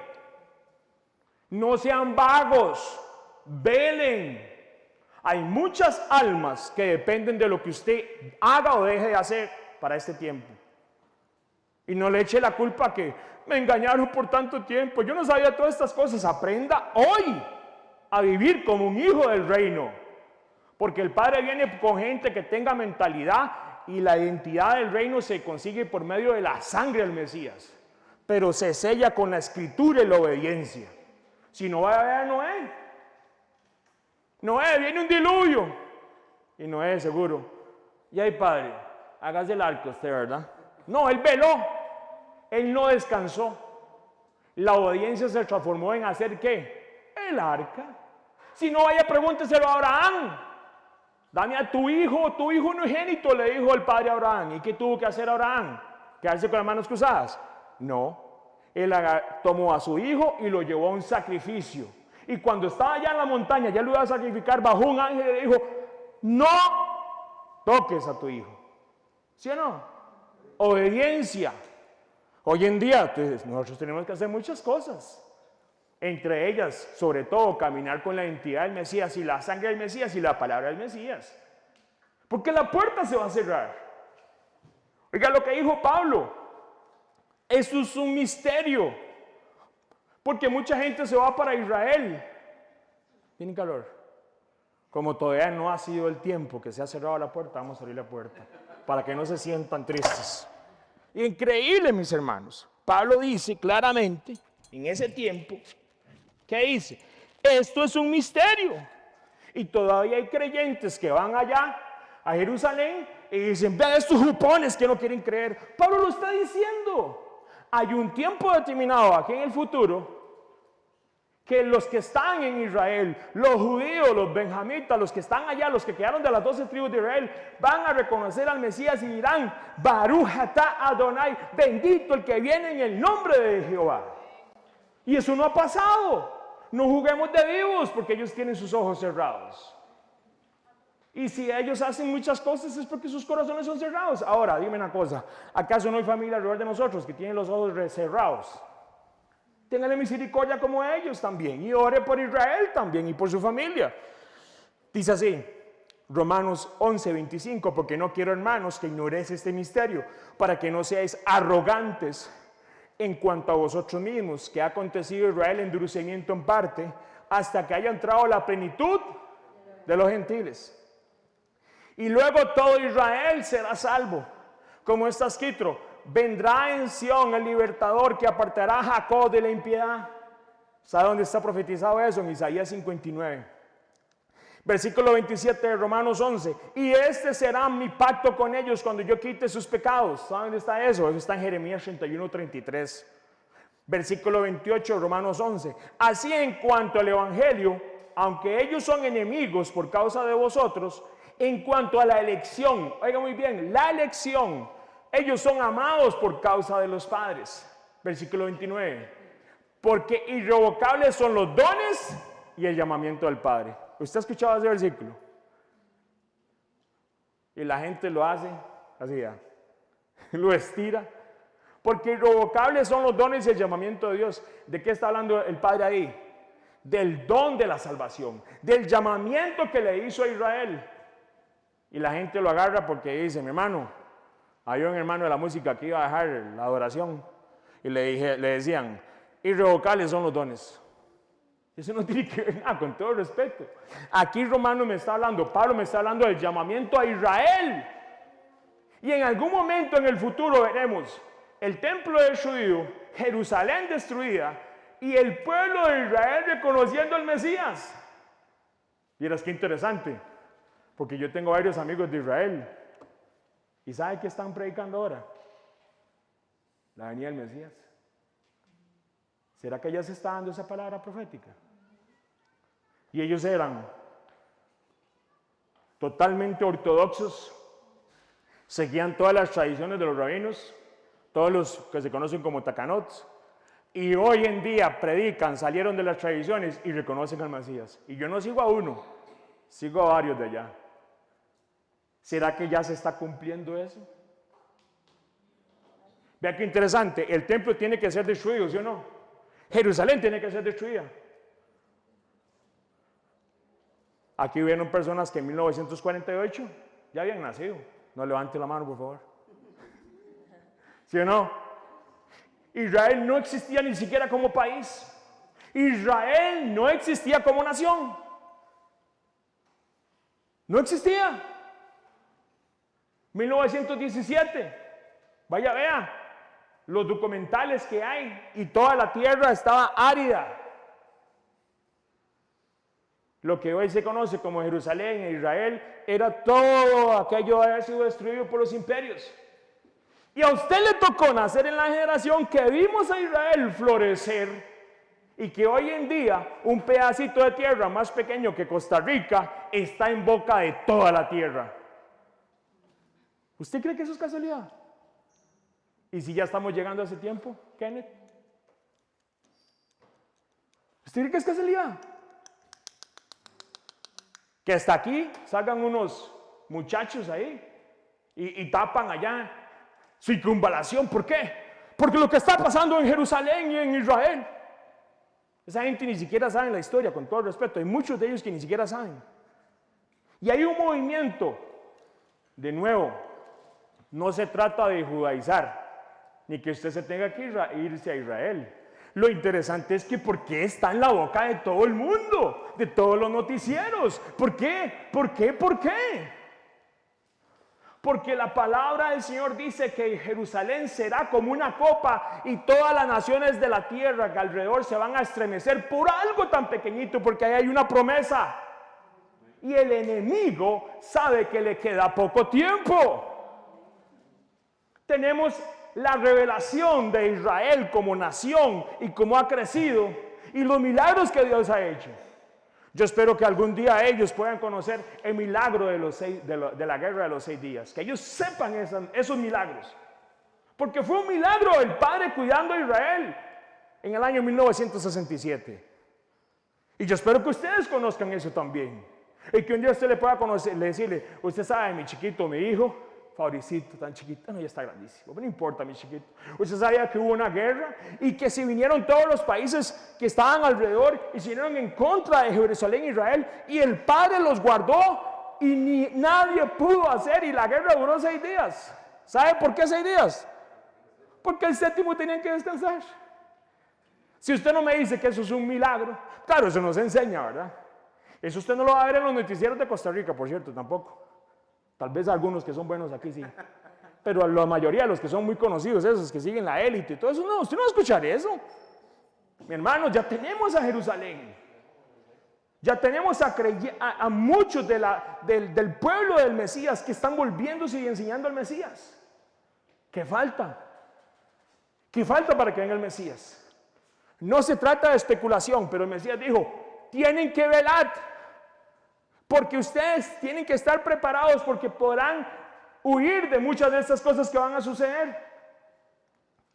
no sean vagos, velen. Hay muchas almas que dependen de lo que usted haga o deje de hacer para este tiempo. Y no le eche la culpa que me engañaron por tanto tiempo. Yo no sabía todas estas cosas. Aprenda hoy a vivir como un hijo del reino. Porque el Padre viene con gente que tenga mentalidad y la identidad del reino se consigue por medio de la sangre del Mesías. Pero se sella con la escritura y la obediencia. Si no, vaya a ver a Noé. Noé, viene un diluvio. Y Noé, seguro. Y ahí, Padre, hágase el arco usted, ¿verdad? No, él veló. Él no descansó. La obediencia se transformó en hacer ¿qué? El arca. Si no, vaya, pregúnteselo a Abraham. Dame a tu hijo unigénito, le dijo el padre a Abraham. ¿Y qué tuvo que hacer Abraham? ¿Quedarse con las manos cruzadas? No. Él tomó a su hijo y lo llevó a un sacrificio. Y cuando estaba allá en la montaña, ya lo iba a sacrificar, bajó un ángel y le dijo, no toques a tu hijo. ¿Sí o no? Obediencia. Hoy en día, pues, nosotros tenemos que hacer muchas cosas. Entre ellas, sobre todo, caminar con la identidad del Mesías y la sangre del Mesías y la palabra del Mesías. Porque la puerta se va a cerrar. Oiga lo que dijo Pablo. Eso es un misterio. Porque mucha gente se va para Israel. Tiene calor. Como todavía no ha sido el tiempo que se ha cerrado la puerta, vamos a abrir la puerta. Para que no se sientan tristes. Increíble, mis hermanos. Pablo dice claramente, en ese tiempo, ¿qué dice? Esto es un misterio. Y todavía hay creyentes que van allá a Jerusalén y dicen, vean estos jupones que no quieren creer. Pablo lo está diciendo. Hay un tiempo determinado aquí en el futuro que los que están en Israel, los judíos, los benjamitas, los que están allá, los que quedaron de las 12 tribus de Israel, van a reconocer al Mesías y dirán, Baruch atah Adonai, bendito el que viene en el nombre de Jehová. Y eso no ha pasado. No juguemos de vivos porque ellos tienen sus ojos cerrados. Y si ellos hacen muchas cosas es porque sus corazones son cerrados. Ahora, dime una cosa, ¿acaso no hay familia alrededor de nosotros que tienen los ojos cerrados? Téngale misericordia como ellos también y ore por Israel también y por su familia. Dice así, Romanos 11:25, porque no quiero, hermanos, que ignoréis este misterio, para que no seáis arrogantes en cuanto a vosotros mismos, que ha acontecido Israel endurecimiento en parte, hasta que haya entrado la plenitud de los gentiles. Y luego todo Israel será salvo, como está escrito, vendrá en Sión el libertador que apartará a Jacob de la impiedad. ¿Sabe dónde está profetizado eso? En Isaías 59. Versículo 27 de Romanos 11. Y este será mi pacto con ellos cuando yo quite sus pecados. ¿Sabe dónde está eso? Eso está en Jeremías 31:33. Versículo 28 de Romanos 11. Así en cuanto al evangelio, aunque ellos son enemigos por causa de vosotros, en cuanto a la elección, oiga muy bien, la elección, ellos son amados por causa de los padres. Versículo 29. Porque irrevocables son los dones y el llamamiento del Padre. ¿Usted ha escuchado ese versículo? Y la gente lo hace así ya. Lo estira. Porque irrevocables son los dones y el llamamiento de Dios. ¿De qué está hablando el Padre ahí? Del don de la salvación. Del llamamiento que le hizo a Israel. Y la gente lo agarra porque dice, mi hermano, hay un hermano de la música que iba a dejar la adoración y le decían, irrevocables son los dones. Eso no tiene que ver nada, con todo respeto. Aquí Romano me está hablando, Pablo me está hablando del llamamiento a Israel. Y en algún momento en el futuro veremos el templo destruido, Jerusalén destruida y el pueblo de Israel reconociendo al Mesías. Vieras qué interesante, porque yo tengo varios amigos de Israel. ¿Y sabe qué están predicando ahora? La venida del Mesías. ¿Será que ya se está dando esa palabra profética? Y ellos eran totalmente ortodoxos, seguían todas las tradiciones de los rabinos, todos los que se conocen como takanots, y hoy en día predican, salieron de las tradiciones y reconocen al Mesías. Y yo no sigo a uno, sigo a varios de allá. ¿Será que ya se está cumpliendo eso? Vea qué interesante, el templo tiene que ser destruido, ¿sí o no? Jerusalén tiene que ser destruida. Aquí hubieron personas que en 1948 ya habían nacido. No levante la mano, por favor. ¿Sí o no? Israel no existía ni siquiera como país. Israel no existía como nación. No existía. 1917. Vaya, vea los documentales que hay y toda la tierra estaba árida. Lo que hoy se conoce como Jerusalén e Israel era todo aquello que había sido destruido por los imperios. Y a usted le tocó nacer en la generación que vimos a Israel florecer y que hoy en día un pedacito de tierra más pequeño que Costa Rica está en boca de toda la tierra. ¿Usted cree que eso es casualidad? ¿Y si ya estamos llegando a ese tiempo, Kenneth? ¿Usted cree que es casualidad? Que hasta aquí salgan unos muchachos ahí y tapan allá circunvalación. ¿Por qué? Porque lo que está pasando en Jerusalén y en Israel, esa gente ni siquiera sabe la historia, con todo el respeto. Hay muchos de ellos que ni siquiera saben. Y hay un movimiento, de nuevo, no se trata de judaizar, ni que usted se tenga que irse a Israel. Lo interesante es que ¿por qué está en la boca de todo el mundo? De todos los noticieros. ¿Por qué? ¿Por qué? ¿Por qué? Porque la palabra del Señor dice que Jerusalén será como una copa y todas las naciones de la tierra que alrededor se van a estremecer por algo tan pequeñito, porque ahí hay una promesa. Y el enemigo sabe que le queda poco tiempo. Tenemos la revelación de Israel como nación y cómo ha crecido y los milagros que Dios ha hecho. Yo espero que algún día ellos puedan conocer el milagro de la guerra de los 6 días, que ellos sepan esos milagros, porque fue un milagro el Padre cuidando a Israel en el año 1967. Y yo espero que ustedes conozcan eso también, y que un día usted le pueda conocer, decirle, usted sabe, mi chiquito, mi hijo Fabricito, tan chiquito, no, ya está grandísimo, pero no importa, mi chiquito. Usted sabía que hubo una guerra y que se vinieron todos los países que estaban alrededor y se vinieron en contra de Jerusalén e Israel, y el Padre los guardó y nadie pudo hacer, y la guerra duró 6 días. ¿Sabe por qué 6 días? Porque el 7º tenían que descansar. Si usted no me dice que eso es un milagro, claro, eso no se enseña, ¿verdad? Eso usted no lo va a ver en los noticieros de Costa Rica, por cierto, tampoco. Tal vez algunos que son buenos aquí sí. Pero la mayoría de los que son muy conocidos, esos que siguen la élite y todo eso, no, usted no va a escuchar eso. Mi hermano, ya tenemos a Jerusalén. Ya tenemos a muchos del pueblo del Mesías que están volviéndose y enseñando al Mesías. ¿Qué falta? ¿Qué falta para que venga el Mesías? No se trata de especulación, pero el Mesías dijo, tienen que velar. Porque ustedes tienen que estar preparados, porque podrán huir de muchas de estas cosas que van a suceder.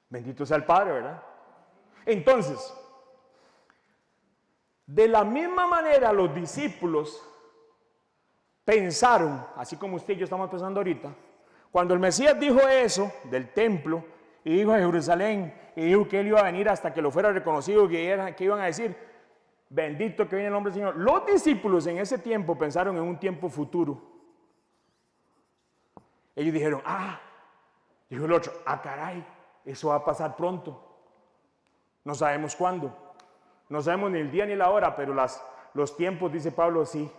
Bendito sea el Padre, ¿verdad? Entonces, de la misma manera los discípulos pensaron, así como usted y yo estamos pensando ahorita, cuando el Mesías dijo eso del templo, y dijo a Jerusalén, y dijo que él iba a venir hasta que lo fuera reconocido, que iban a decir, bendito que viene el nombre del Señor. Los discípulos en ese tiempo pensaron en un tiempo futuro. Ellos dijeron, dijo el otro, caray, eso va a pasar pronto. No sabemos cuándo. No sabemos ni el día ni la hora, pero los tiempos, dice Pablo, sí.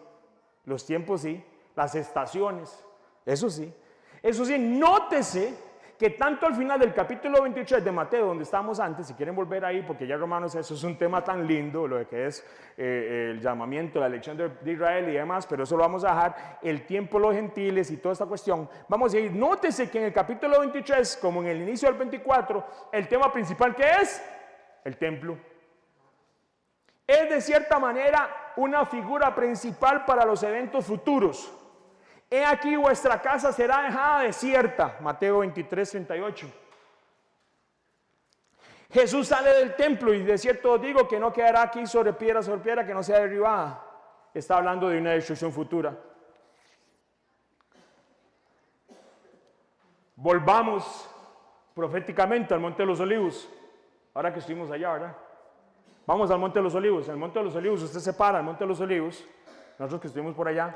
Los tiempos sí. Las estaciones, eso sí. Eso sí, nótese que tanto al final del capítulo 23 de Mateo, donde estábamos antes, si quieren volver ahí, porque ya Romanos, eso es un tema tan lindo, lo que es el llamamiento, la elección de Israel y demás, pero eso lo vamos a dejar, el tiempo de los gentiles y toda esta cuestión. Vamos a ir, nótese que en el capítulo 23, como en el inicio del 24, el tema principal, ¿qué es? El templo. Es de cierta manera una figura principal para los eventos futuros. He aquí vuestra casa será dejada desierta. Mateo 23, 38. Jesús sale del templo y de cierto os digo que no quedará aquí sobre piedra que no sea derribada. Está hablando de una destrucción futura. Volvamos proféticamente al Monte de los Olivos. Ahora que estuvimos allá, ¿verdad? Vamos al Monte de los Olivos. En el Monte de los Olivos usted se para al Monte de los Olivos. Nosotros que estuvimos por allá.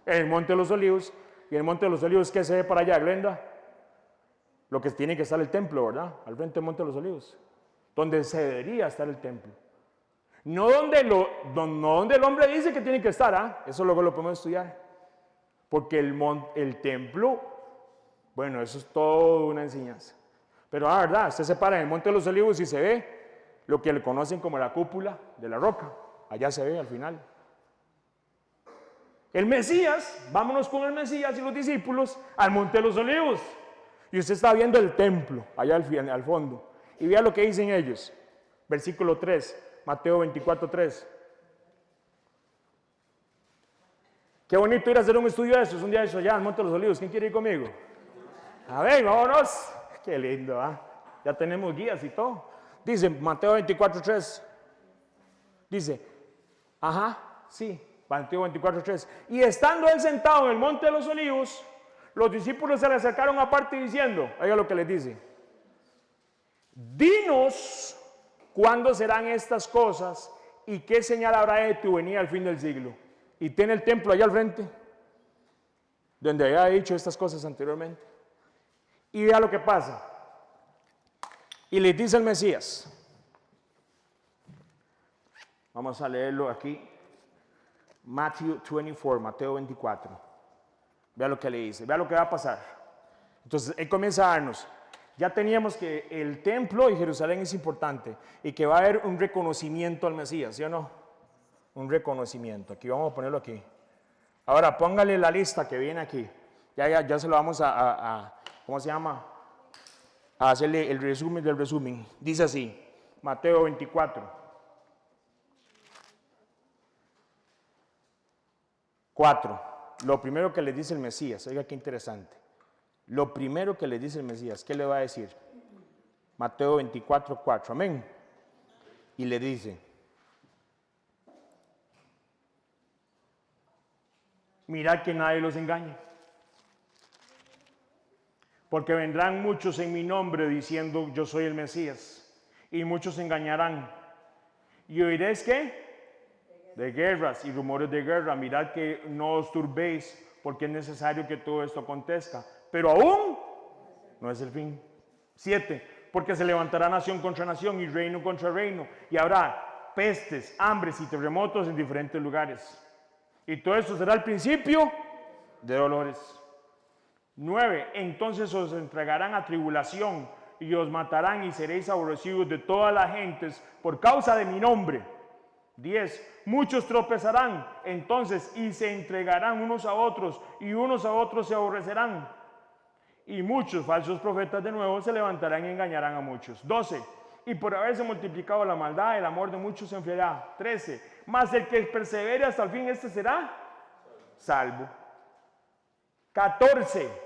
En el Monte de los Olivos. Y en el Monte de los Olivos, ¿qué se ve para allá, Glenda? Lo que tiene que estar el templo, ¿verdad? Al frente del Monte de los Olivos. Donde se debería estar el templo. No donde el hombre dice que tiene que estar, Eso luego lo podemos estudiar. Porque el templo, bueno, eso es toda una enseñanza. Pero, ¿verdad? Usted se para en el Monte de los Olivos y se ve lo que le conocen como la cúpula de la roca. Allá se ve al final. El Mesías, vámonos con el Mesías y los discípulos al Monte de los Olivos. Y usted está viendo el templo, allá al fondo. Y vea lo que dicen ellos. Versículo 3, Mateo 24, 3. Qué bonito ir a hacer un estudio de eso. Es un día de eso allá en Monte de los Olivos. ¿Quién quiere ir conmigo? A ver, vámonos. Qué lindo, ¿ah? Ya tenemos guías y todo. Dice Mateo 24, 3. Dice, ajá, sí, Mateo 24, 3. Y estando él sentado en el Monte de los Olivos, los discípulos se le acercaron aparte diciendo, oiga lo que les dice, dinos cuándo serán estas cosas y qué señal habrá de tu venida al fin del siglo. Y tiene el templo allá al frente, donde había dicho estas cosas anteriormente. Y vea lo que pasa. Y les dice el Mesías. Vamos a leerlo aquí. Mateo 24. Vea lo que le dice. Vea lo que va a pasar. Entonces, él comienza a darnos. Ya teníamos que el templo y Jerusalén es importante. Y que va a haber un reconocimiento al Mesías, ¿sí o no? Un reconocimiento. Aquí vamos a ponerlo aquí. Ahora, póngale la lista que viene aquí. Ya se lo vamos ¿cómo se llama? A hacerle el resumen del resumen. Dice así, Mateo 24. 4. Lo primero que le dice el Mesías, oiga qué interesante. Lo primero que le dice el Mesías, ¿qué le va a decir? Mateo 24, 4. Amén. Y le dice, mirad que nadie los engañe. Porque vendrán muchos en mi nombre diciendo yo soy el Mesías. Y muchos se engañarán. Y oiréis ¿qué? De guerras y rumores de guerra. Mirad que no os turbéis, porque es necesario que todo esto acontezca. Pero aún no es el fin. 7. Porque se levantará nación contra nación y reino contra reino. Y habrá pestes, hambres y terremotos en diferentes lugares. Y todo esto será el principio de dolores. 9. Entonces os entregarán a tribulación y os matarán y seréis aborrecidos de todas las gentes por causa de mi nombre. 10. Muchos tropezarán entonces y se entregarán unos a otros y unos a otros se aborrecerán. Y muchos falsos profetas de nuevo se levantarán y engañarán a muchos. 12. Y por haberse multiplicado la maldad, el amor de muchos se enfriará. 13. Mas el que persevere hasta el fin, este será salvo. 14.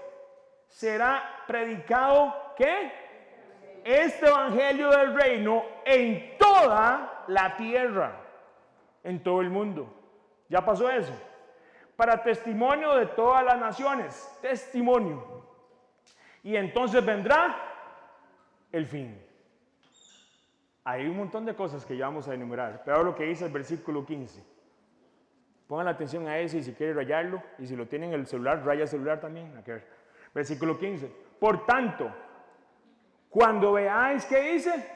Será predicado, ¿qué? Este evangelio del reino en toda la tierra, en todo el mundo. ¿Ya pasó eso? Para testimonio de todas las naciones. Testimonio. Y entonces vendrá el fin. Hay un montón de cosas que ya vamos a enumerar. Pero lo que dice el versículo 15. Pongan atención a ese y si quieren rayarlo. Y si lo tienen en el celular, raya el celular también. Versículo 15. Por tanto, cuando veáis, ¿qué dice?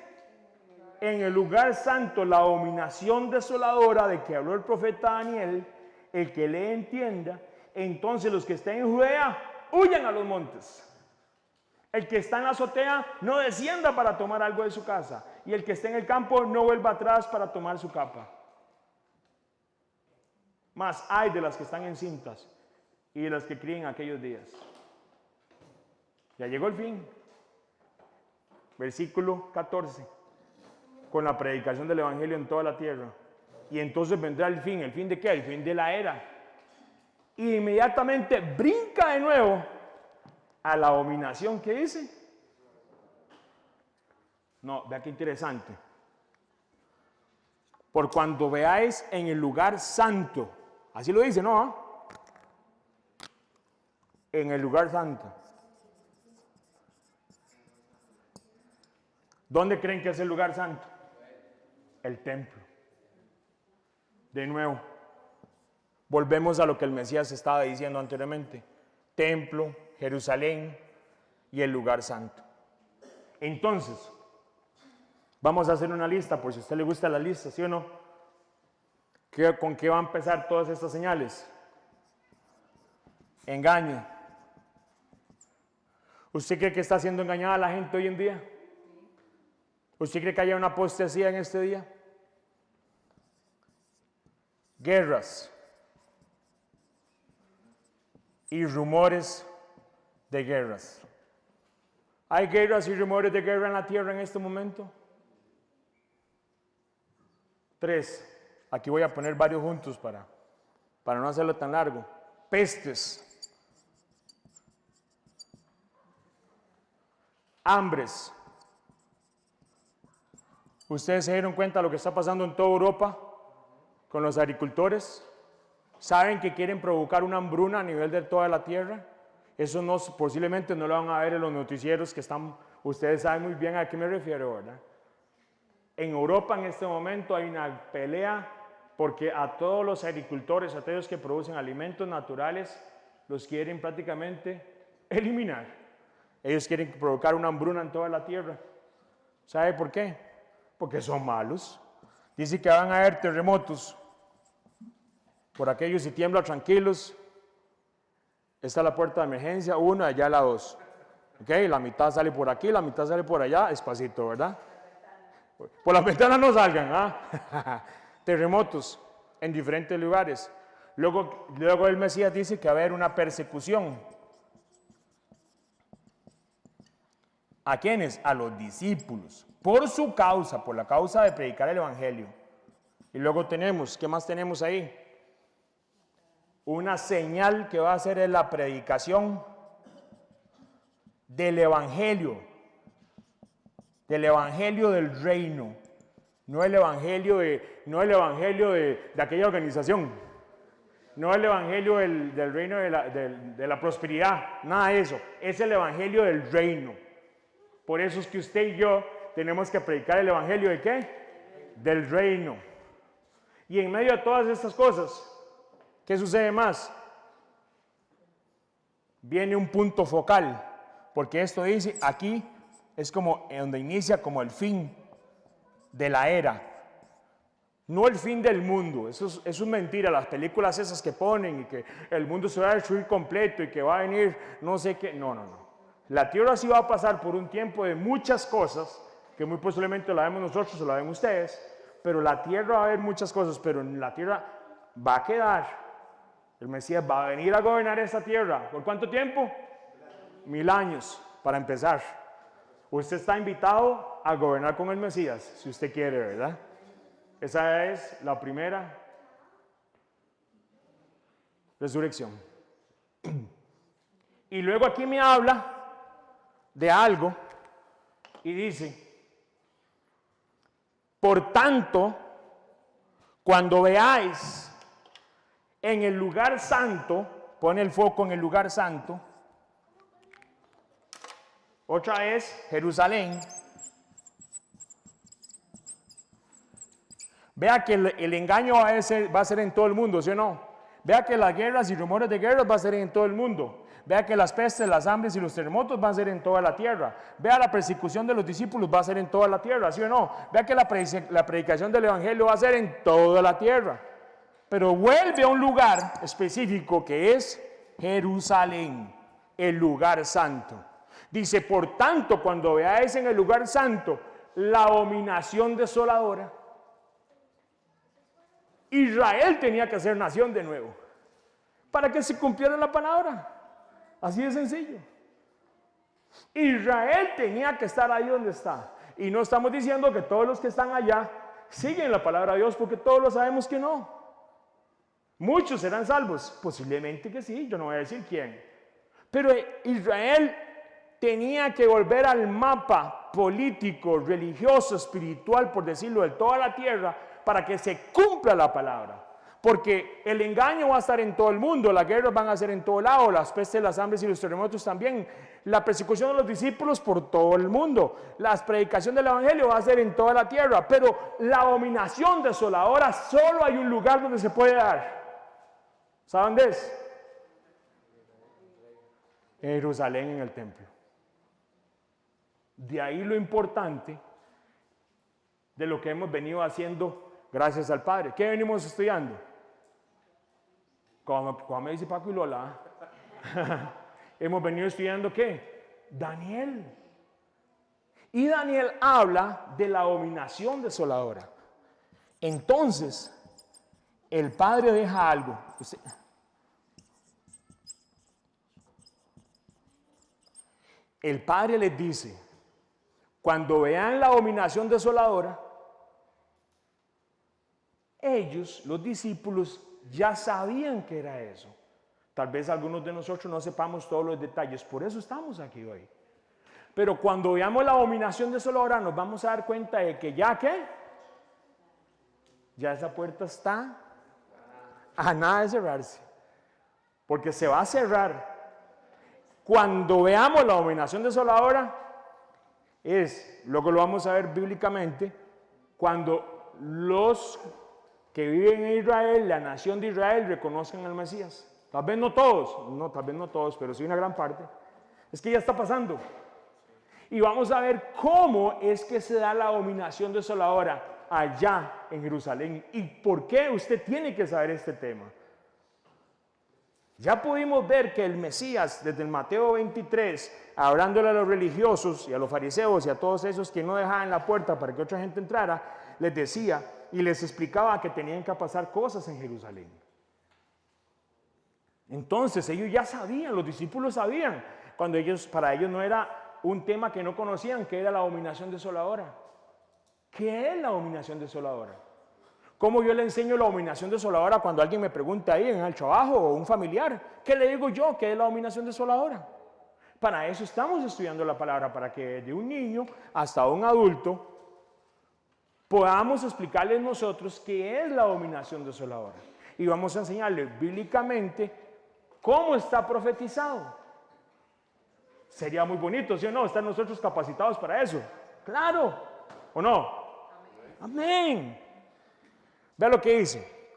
En el lugar santo la abominación desoladora de que habló el profeta Daniel, el que le entienda, entonces los que estén en Judea, huyan a los montes. El que está en la azotea, no descienda para tomar algo de su casa. Y el que esté en el campo, no vuelva atrás para tomar su capa. Mas hay de las que están encintas y de las que críen aquellos días. Ya llegó el fin. Versículo 14. Con la predicación del evangelio en toda la tierra. Y entonces vendrá el fin. ¿El fin de qué? El fin de la era. Y inmediatamente brinca de nuevo a la abominación que dice. No, vea qué interesante. Por cuando veáis en el lugar santo. Así lo dice, ¿no? En el lugar santo. ¿Dónde creen que es el lugar santo? El templo. De nuevo, volvemos a lo que el Mesías estaba diciendo anteriormente. Templo, Jerusalén y el lugar santo. Entonces, vamos a hacer una lista, por si a usted le gusta la lista, ¿sí o no? ¿Con qué va a empezar todas estas señales? Engaño. ¿Usted cree que está siendo engañada la gente hoy en día? ¿Usted cree que haya una apostasía en este día? Guerras y rumores de guerras. ¿Hay guerras y rumores de guerra en la tierra en este momento? 3. Aquí voy a poner varios juntos para no hacerlo tan largo. Pestes. Hambres. Ustedes se dieron cuenta de lo que está pasando en toda Europa con los agricultores. Saben que quieren provocar una hambruna a nivel de toda la tierra. Eso no, posiblemente no lo van a ver en los noticieros que están. Ustedes saben muy bien a qué me refiero, ¿verdad? En Europa en este momento hay una pelea porque a todos los agricultores, a todos los que producen alimentos naturales, los quieren prácticamente eliminar. Ellos quieren provocar una hambruna en toda la tierra. ¿Sabe por qué? Porque son malos. Dice que van a haber terremotos. Por aquellos si tiembla, tranquilos. Esta es la puerta de emergencia 1, allá la 2. ¿Ok? La mitad sale por aquí, la mitad sale por allá, despacito, ¿verdad? Por las ventanas no salgan, ¿ah? Terremotos en diferentes lugares. Luego el Mesías dice que va a haber una persecución. ¿A quiénes? A los discípulos. Por su causa, por la causa de predicar el Evangelio. Y luego tenemos, ¿qué más tenemos ahí? Una señal que va a ser en la predicación del Evangelio del reino, no el Evangelio de aquella organización, no el Evangelio del reino de la prosperidad, nada de eso, es el Evangelio del reino. Por eso es que usted y yo tenemos que predicar el Evangelio ¿de qué? Del reino. Y en medio de todas estas cosas, ¿qué sucede más? Viene un punto focal, porque esto dice, aquí es como donde inicia como el fin de la era. No el fin del mundo, eso es mentira, las películas esas que ponen y que el mundo se va a destruir completo y que va a venir no sé qué, no. La tierra sí va a pasar por un tiempo de muchas cosas, que muy posiblemente la vemos nosotros o la ven ustedes, pero la tierra va a haber muchas cosas, pero en la tierra va a quedar, el Mesías va a venir a gobernar esta tierra. ¿Por cuánto tiempo? 1000 años, para empezar. Usted está invitado a gobernar con el Mesías, si usted quiere, ¿verdad? Esa es la primera resurrección. Y luego aquí me habla de algo y dice, por tanto, cuando veáis en el lugar santo, pone el foco en el lugar santo, otra vez Jerusalén, vea que el engaño va a ser en todo el mundo, ¿sí o no? Vea que las guerras y rumores de guerras va a ser en todo el mundo. Vea que las pestes, las hambres y los terremotos van a ser en toda la tierra. Vea la persecución de los discípulos va a ser en toda la tierra, ¿sí o no? Vea que la predicación del Evangelio va a ser en toda la tierra. Pero vuelve a un lugar específico que es Jerusalén, el lugar santo. Dice, por tanto, cuando veáis en el lugar santo la abominación desoladora, Israel tenía que ser nación de nuevo para que se cumpliera la palabra. Así de sencillo. Israel tenía que estar ahí donde está. Y no estamos diciendo que todos los que están allá siguen la palabra de Dios, porque todos lo sabemos que no. Muchos serán salvos, posiblemente que sí, yo no voy a decir quién. Pero Israel tenía que volver al mapa político, religioso, espiritual, por decirlo, de toda la tierra, para que se cumpla la palabra. Porque el engaño va a estar en todo el mundo, las guerras van a ser en todo lado, las pestes, las hambres y los terremotos también, la persecución de los discípulos por todo el mundo, la predicación del Evangelio va a ser en toda la tierra, pero la abominación desoladora solo hay un lugar donde se puede dar. ¿Saben dónde es? En Jerusalén, en el templo. De ahí lo importante de lo que hemos venido haciendo gracias al Padre. ¿Qué venimos estudiando? Como me dice Paco y Lola, hemos venido estudiando ¿qué? Daniel. Y Daniel habla de la abominación desoladora. Entonces, el Padre deja algo. el Padre les dice, cuando vean la abominación desoladora, ellos, los discípulos, ya sabían que era eso. Tal vez algunos de nosotros no sepamos todos los detalles, por eso estamos aquí hoy. Pero cuando veamos la abominación desoladora, nos vamos a dar cuenta de que ya esa puerta está a nada de cerrarse, porque se va a cerrar. Cuando veamos la abominación desoladora, es lo que lo vamos a ver bíblicamente, cuando los que viven en Israel, la nación de Israel, reconozcan al Mesías. Tal vez no todos, pero sí una gran parte. Es que ya está pasando. Y vamos a ver cómo es que se da la abominación desoladora allá en Jerusalén y por qué usted tiene que saber este tema. Ya pudimos ver que el Mesías, desde el Mateo 23, hablándole a los religiosos y a los fariseos y a todos esos que no dejaban la puerta para que otra gente entrara, les decía y les explicaba que tenían que pasar cosas en Jerusalén. Entonces ellos ya sabían, los discípulos sabían, para ellos no era un tema que no conocían, que era la abominación desoladora. ¿Qué es la abominación desoladora? ¿Cómo yo le enseño la abominación desoladora cuando alguien me pregunta ahí en el trabajo o un familiar? ¿Qué le digo yo? ¿Qué es la abominación desoladora? Para eso estamos estudiando la palabra, para que de un niño hasta un adulto podamos explicarles nosotros qué es la abominación desoladora. Y vamos a enseñarles bíblicamente cómo está profetizado. Sería muy bonito, ¿sí o no? ¿Están nosotros capacitados para eso? Claro, ¿o no? Amén. Vea lo que dice.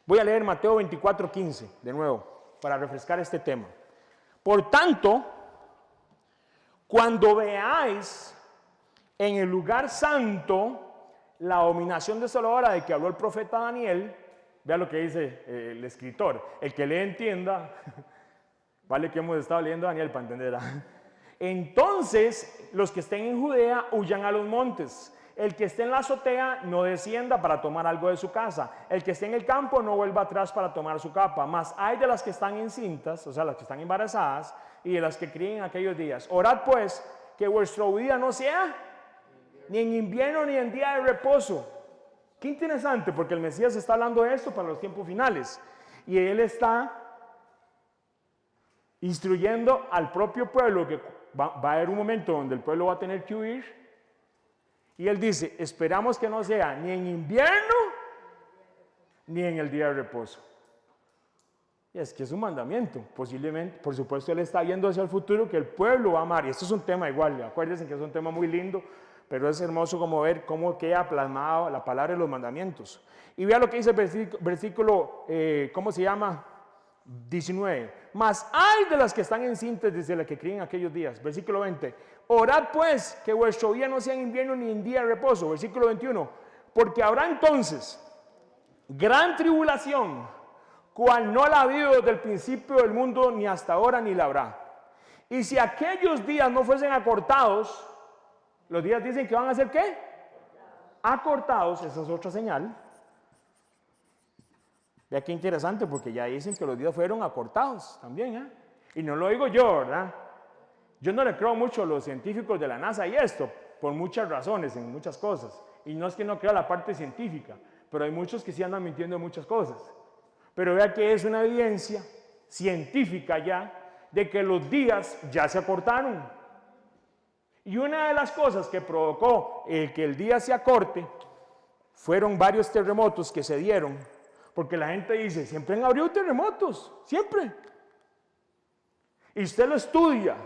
Voy a leer Mateo 24:15 de nuevo para refrescar este tema. Por tanto, cuando veáis en el lugar santo la abominación desoladora de que habló el profeta Daniel, vea lo que dice el escritor. El que le entienda, vale que hemos estado leyendo Daniel para entender. Entonces, los que estén en Judea huyan a los montes. El que esté en la azotea no descienda para tomar algo de su casa. El que esté en el campo no vuelva atrás para tomar su capa. Mas hay de las que están encintas, o sea, las que están embarazadas, y de las que críen en aquellos días. Orad pues que vuestra huida no sea ni en invierno ni en día de reposo. Qué interesante, porque el Mesías está hablando de esto para los tiempos finales. Y él está instruyendo al propio pueblo que va a haber un momento donde el pueblo va a tener que huir. Y él dice, esperamos que no sea ni en invierno ni en el día de reposo. Y es que es un mandamiento. Posiblemente, por supuesto, él está viendo hacia el futuro que el pueblo va a amar. Y esto es un tema igual, acuérdense que es un tema muy lindo, pero es hermoso como ver cómo queda plasmado la palabra de los mandamientos. Y vea lo que dice el versículo, ¿cómo se llama? 19. Mas hay de las que están encintas desde las que críen aquellos días. Versículo 20. Orad pues que vuestro día no sea en invierno ni en día de reposo. Versículo 21. Porque habrá entonces gran tribulación, cual no la ha habido desde el principio del mundo, ni hasta ahora, ni la habrá. Y si aquellos días no fuesen acortados, los días dicen que van a ser ¿qué? Acortados, esa es otra señal. Vea qué interesante, porque ya dicen que los días fueron acortados también, ¿eh? Y no lo digo yo, ¿verdad? Yo no le creo mucho a los científicos de la NASA y esto, por muchas razones, en muchas cosas. Y no es que no crea la parte científica, pero hay muchos que sí andan mintiendo en muchas cosas. Pero vea que es una evidencia científica ya de que los días ya se acortaron. Y una de las cosas que provocó que el día se acorte fueron varios terremotos que se dieron. Porque la gente dice, siempre han habido terremotos, siempre. Y usted lo estudia.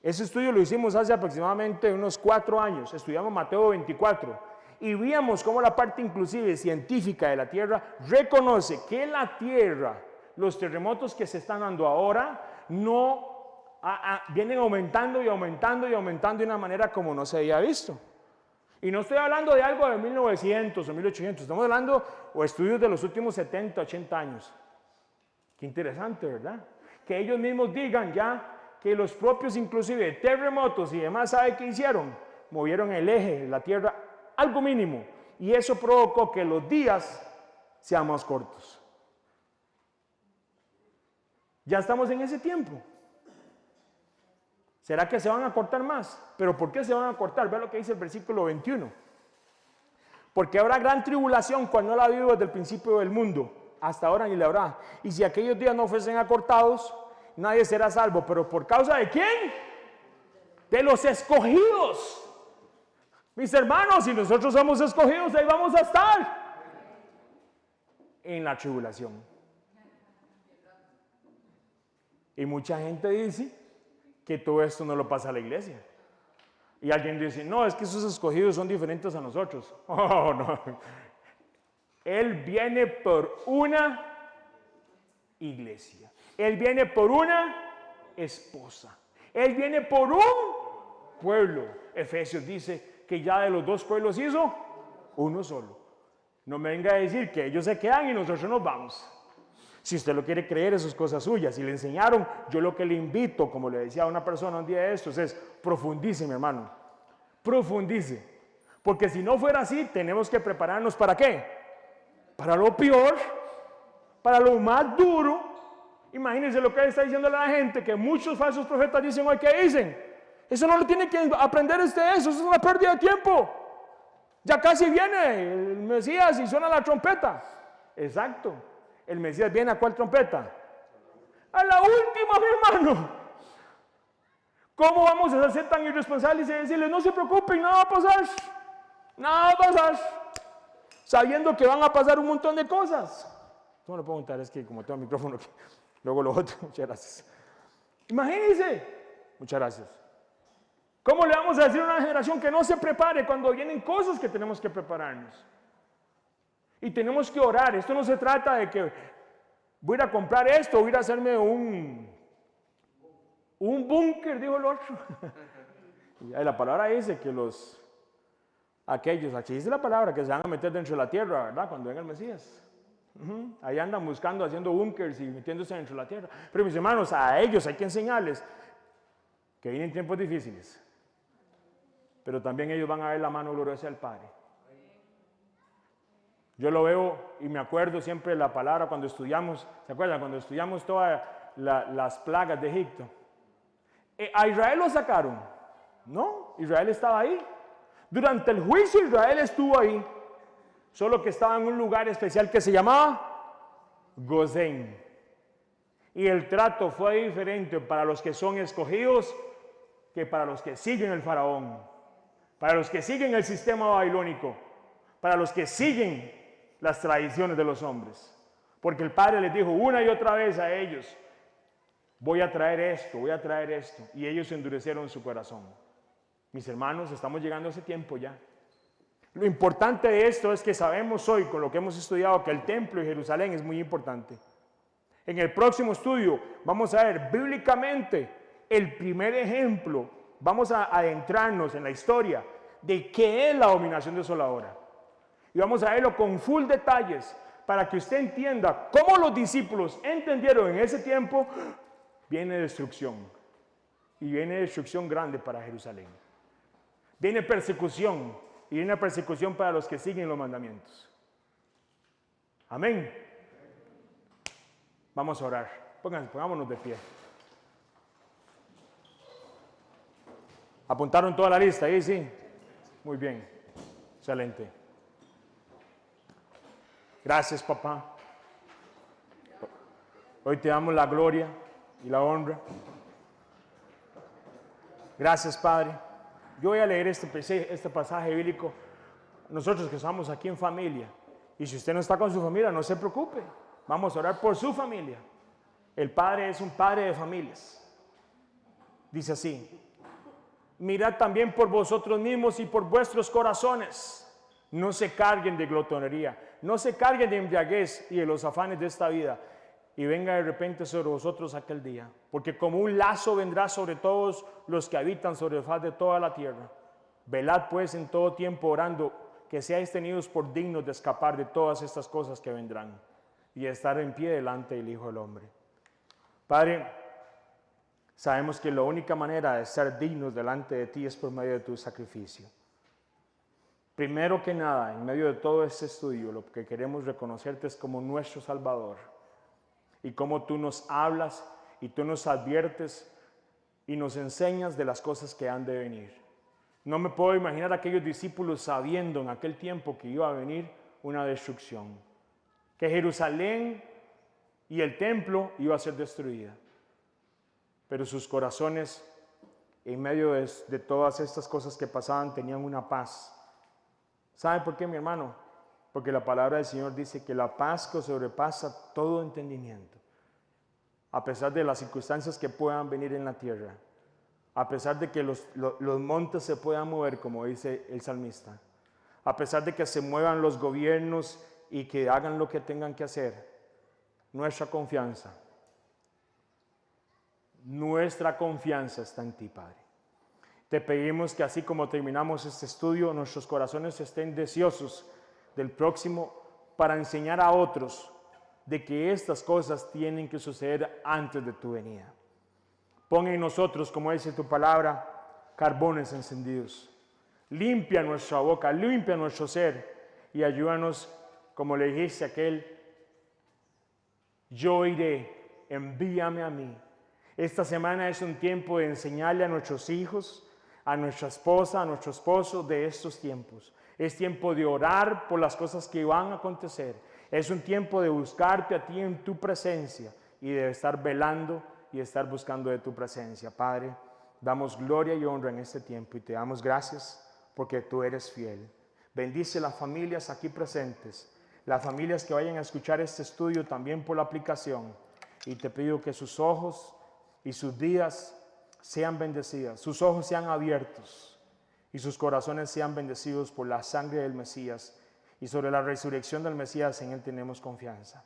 Ese estudio lo hicimos hace aproximadamente unos 4 años. Estudiamos Mateo 24 y vimos cómo la parte inclusive científica de la Tierra reconoce que la Tierra, los terremotos que se están dando ahora, no vienen aumentando y aumentando y aumentando de una manera como no se había visto. Y no estoy hablando de algo de 1900 o 1800, estamos hablando de estudios de los últimos 70, 80 años. Qué interesante, ¿verdad? Que ellos mismos digan ya que los propios inclusive terremotos y demás, ¿sabe qué hicieron? Movieron el eje de la Tierra algo mínimo y eso provocó que los días sean más cortos. Ya estamos en ese tiempo. ¿Será que se van a cortar más? ¿Pero por qué se van a cortar? Vea lo que dice el versículo 21. Porque habrá gran tribulación cual no la ha habido desde el principio del mundo, hasta ahora ni la habrá. Y si aquellos días no fuesen acortados, nadie será salvo. ¿Pero por causa de quién? De los escogidos. Mis hermanos, si nosotros somos escogidos, ahí vamos a estar. En la tribulación. Y mucha gente dice que todo esto no lo pasa a la iglesia. Y alguien dice, no, es que esos escogidos son diferentes a nosotros. Oh, no. Él viene por una iglesia. Él viene por una esposa. Él viene por un pueblo. Efesios dice que ya de los dos pueblos hizo uno solo. No me venga a decir que ellos se quedan y nosotros nos vamos. Si usted lo quiere creer, eso es cosa suya. Si le enseñaron, yo lo que le invito, como le decía a una persona un día de estos, es profundice, mi hermano. Profundice. Porque si no fuera así, tenemos que prepararnos ¿para qué? Para lo peor, para lo más duro. Imagínense lo que él está diciendo a la gente, que muchos falsos profetas dicen hoy, ¿qué dicen? Eso no lo tiene que aprender eso es una pérdida de tiempo. Ya casi viene el Mesías y suena la trompeta. Exacto. ¿El Mesías viene a cuál trompeta? A la última, mi hermano. ¿Cómo vamos a ser tan irresponsables y decirles, no se preocupen, nada va a pasar? Nada va a pasar. Sabiendo que van a pasar un montón de cosas. No lo puedo contar, es que como tengo el micrófono aquí, luego lo otro. Muchas gracias. Imagínense. Muchas gracias. ¿Cómo le vamos a decir a una generación que no se prepare cuando vienen cosas que tenemos que prepararnos? Y tenemos que orar. Esto no se trata de que voy a ir a comprar esto, voy a ir a hacerme un búnker, dijo el otro. Y la palabra dice que aquellos, aquí dice la palabra, que se van a meter dentro de la tierra, ¿verdad? Cuando venga el Mesías. Ahí andan buscando, haciendo búnkers y metiéndose dentro de la tierra. Pero mis hermanos, a ellos hay que enseñarles que vienen tiempos difíciles. Pero también ellos van a ver la mano gloriosa del Padre. Yo lo veo y me acuerdo siempre de la palabra cuando estudiamos, ¿se acuerdan? Cuando estudiamos todas las plagas de Egipto. ¿A Israel lo sacaron? No, Israel estaba ahí. Durante el juicio Israel estuvo ahí. Solo que estaba en un lugar especial que se llamaba Gosén. Y el trato fue diferente para los que son escogidos que para los que siguen el faraón. Para los que siguen el sistema babilónico. Para los que siguen las tradiciones de los hombres. Porque el Padre les dijo una y otra vez a ellos, voy a traer esto, voy a traer esto. Y ellos endurecieron su corazón. Mis hermanos, estamos llegando a ese tiempo ya. Lo importante de esto es que sabemos hoy, con lo que hemos estudiado, que el templo de Jerusalén es muy importante. En el próximo estudio vamos a ver bíblicamente el primer ejemplo. Vamos a adentrarnos en la historia de qué es la abominación desoladora. Y vamos a verlo con full detalles para que usted entienda cómo los discípulos entendieron en ese tiempo. Viene destrucción. Y viene destrucción grande para Jerusalén. Viene persecución. Y viene persecución para los que siguen los mandamientos. Amén. Vamos a orar. Pongámonos de pie. ¿Apuntaron toda la lista ahí? Sí. Muy bien. Excelente. Gracias, papá. Hoy te damos la gloria y la honra. Gracias, Padre. Yo voy a leer este pasaje bíblico. Nosotros que estamos aquí en familia. Y si usted no está con su familia, no se preocupe. Vamos a orar por su familia. El Padre es un Padre de familias. Dice así. Mirad también por vosotros mismos y por vuestros corazones. No se carguen de glotonería, no se carguen de embriaguez y de los afanes de esta vida, y venga de repente sobre vosotros aquel día, porque como un lazo vendrá sobre todos los que habitan sobre el faz de toda la tierra. Velad pues en todo tiempo orando, que seáis tenidos por dignos de escapar de todas estas cosas que vendrán, y estar en pie delante del Hijo del Hombre. Padre, sabemos que la única manera de ser dignos delante de ti es por medio de tu sacrificio. Primero que nada, en medio de todo este estudio, lo que queremos reconocerte es como nuestro Salvador y cómo tú nos hablas y tú nos adviertes y nos enseñas de las cosas que han de venir. No me puedo imaginar a aquellos discípulos sabiendo en aquel tiempo que iba a venir una destrucción, que Jerusalén y el templo iba a ser destruida. Pero sus corazones, en medio de todas estas cosas que pasaban, tenían una paz. ¿Sabe por qué, mi hermano? Porque la palabra del Señor dice que la paz que sobrepasa todo entendimiento, a pesar de las circunstancias que puedan venir en la tierra, a pesar de que los montes se puedan mover, como dice el salmista, a pesar de que se muevan los gobiernos y que hagan lo que tengan que hacer, nuestra confianza está en ti, Padre. Te pedimos que así como terminamos este estudio, nuestros corazones estén deseosos del próximo para enseñar a otros de que estas cosas tienen que suceder antes de tu venida. Pon en nosotros, como dice tu palabra, carbones encendidos. Limpia nuestra boca, limpia nuestro ser y ayúdanos, como le dijiste a aquel, yo iré, envíame a mí. Esta semana es un tiempo de enseñarle a nuestros hijos, a nuestra esposa, a nuestro esposo de estos tiempos. Es tiempo de orar por las cosas que van a acontecer. Es un tiempo de buscarte a ti en tu presencia y de estar velando y estar buscando de tu presencia. Padre, damos gloria y honra en este tiempo y te damos gracias porque tú eres fiel. Bendice las familias aquí presentes, las familias que vayan a escuchar este estudio también por la aplicación. Y te pido que sus ojos y sus vidas sean bendecidas, sus ojos sean abiertos y sus corazones sean bendecidos por la sangre del Mesías, y sobre la resurrección del Mesías en Él tenemos confianza.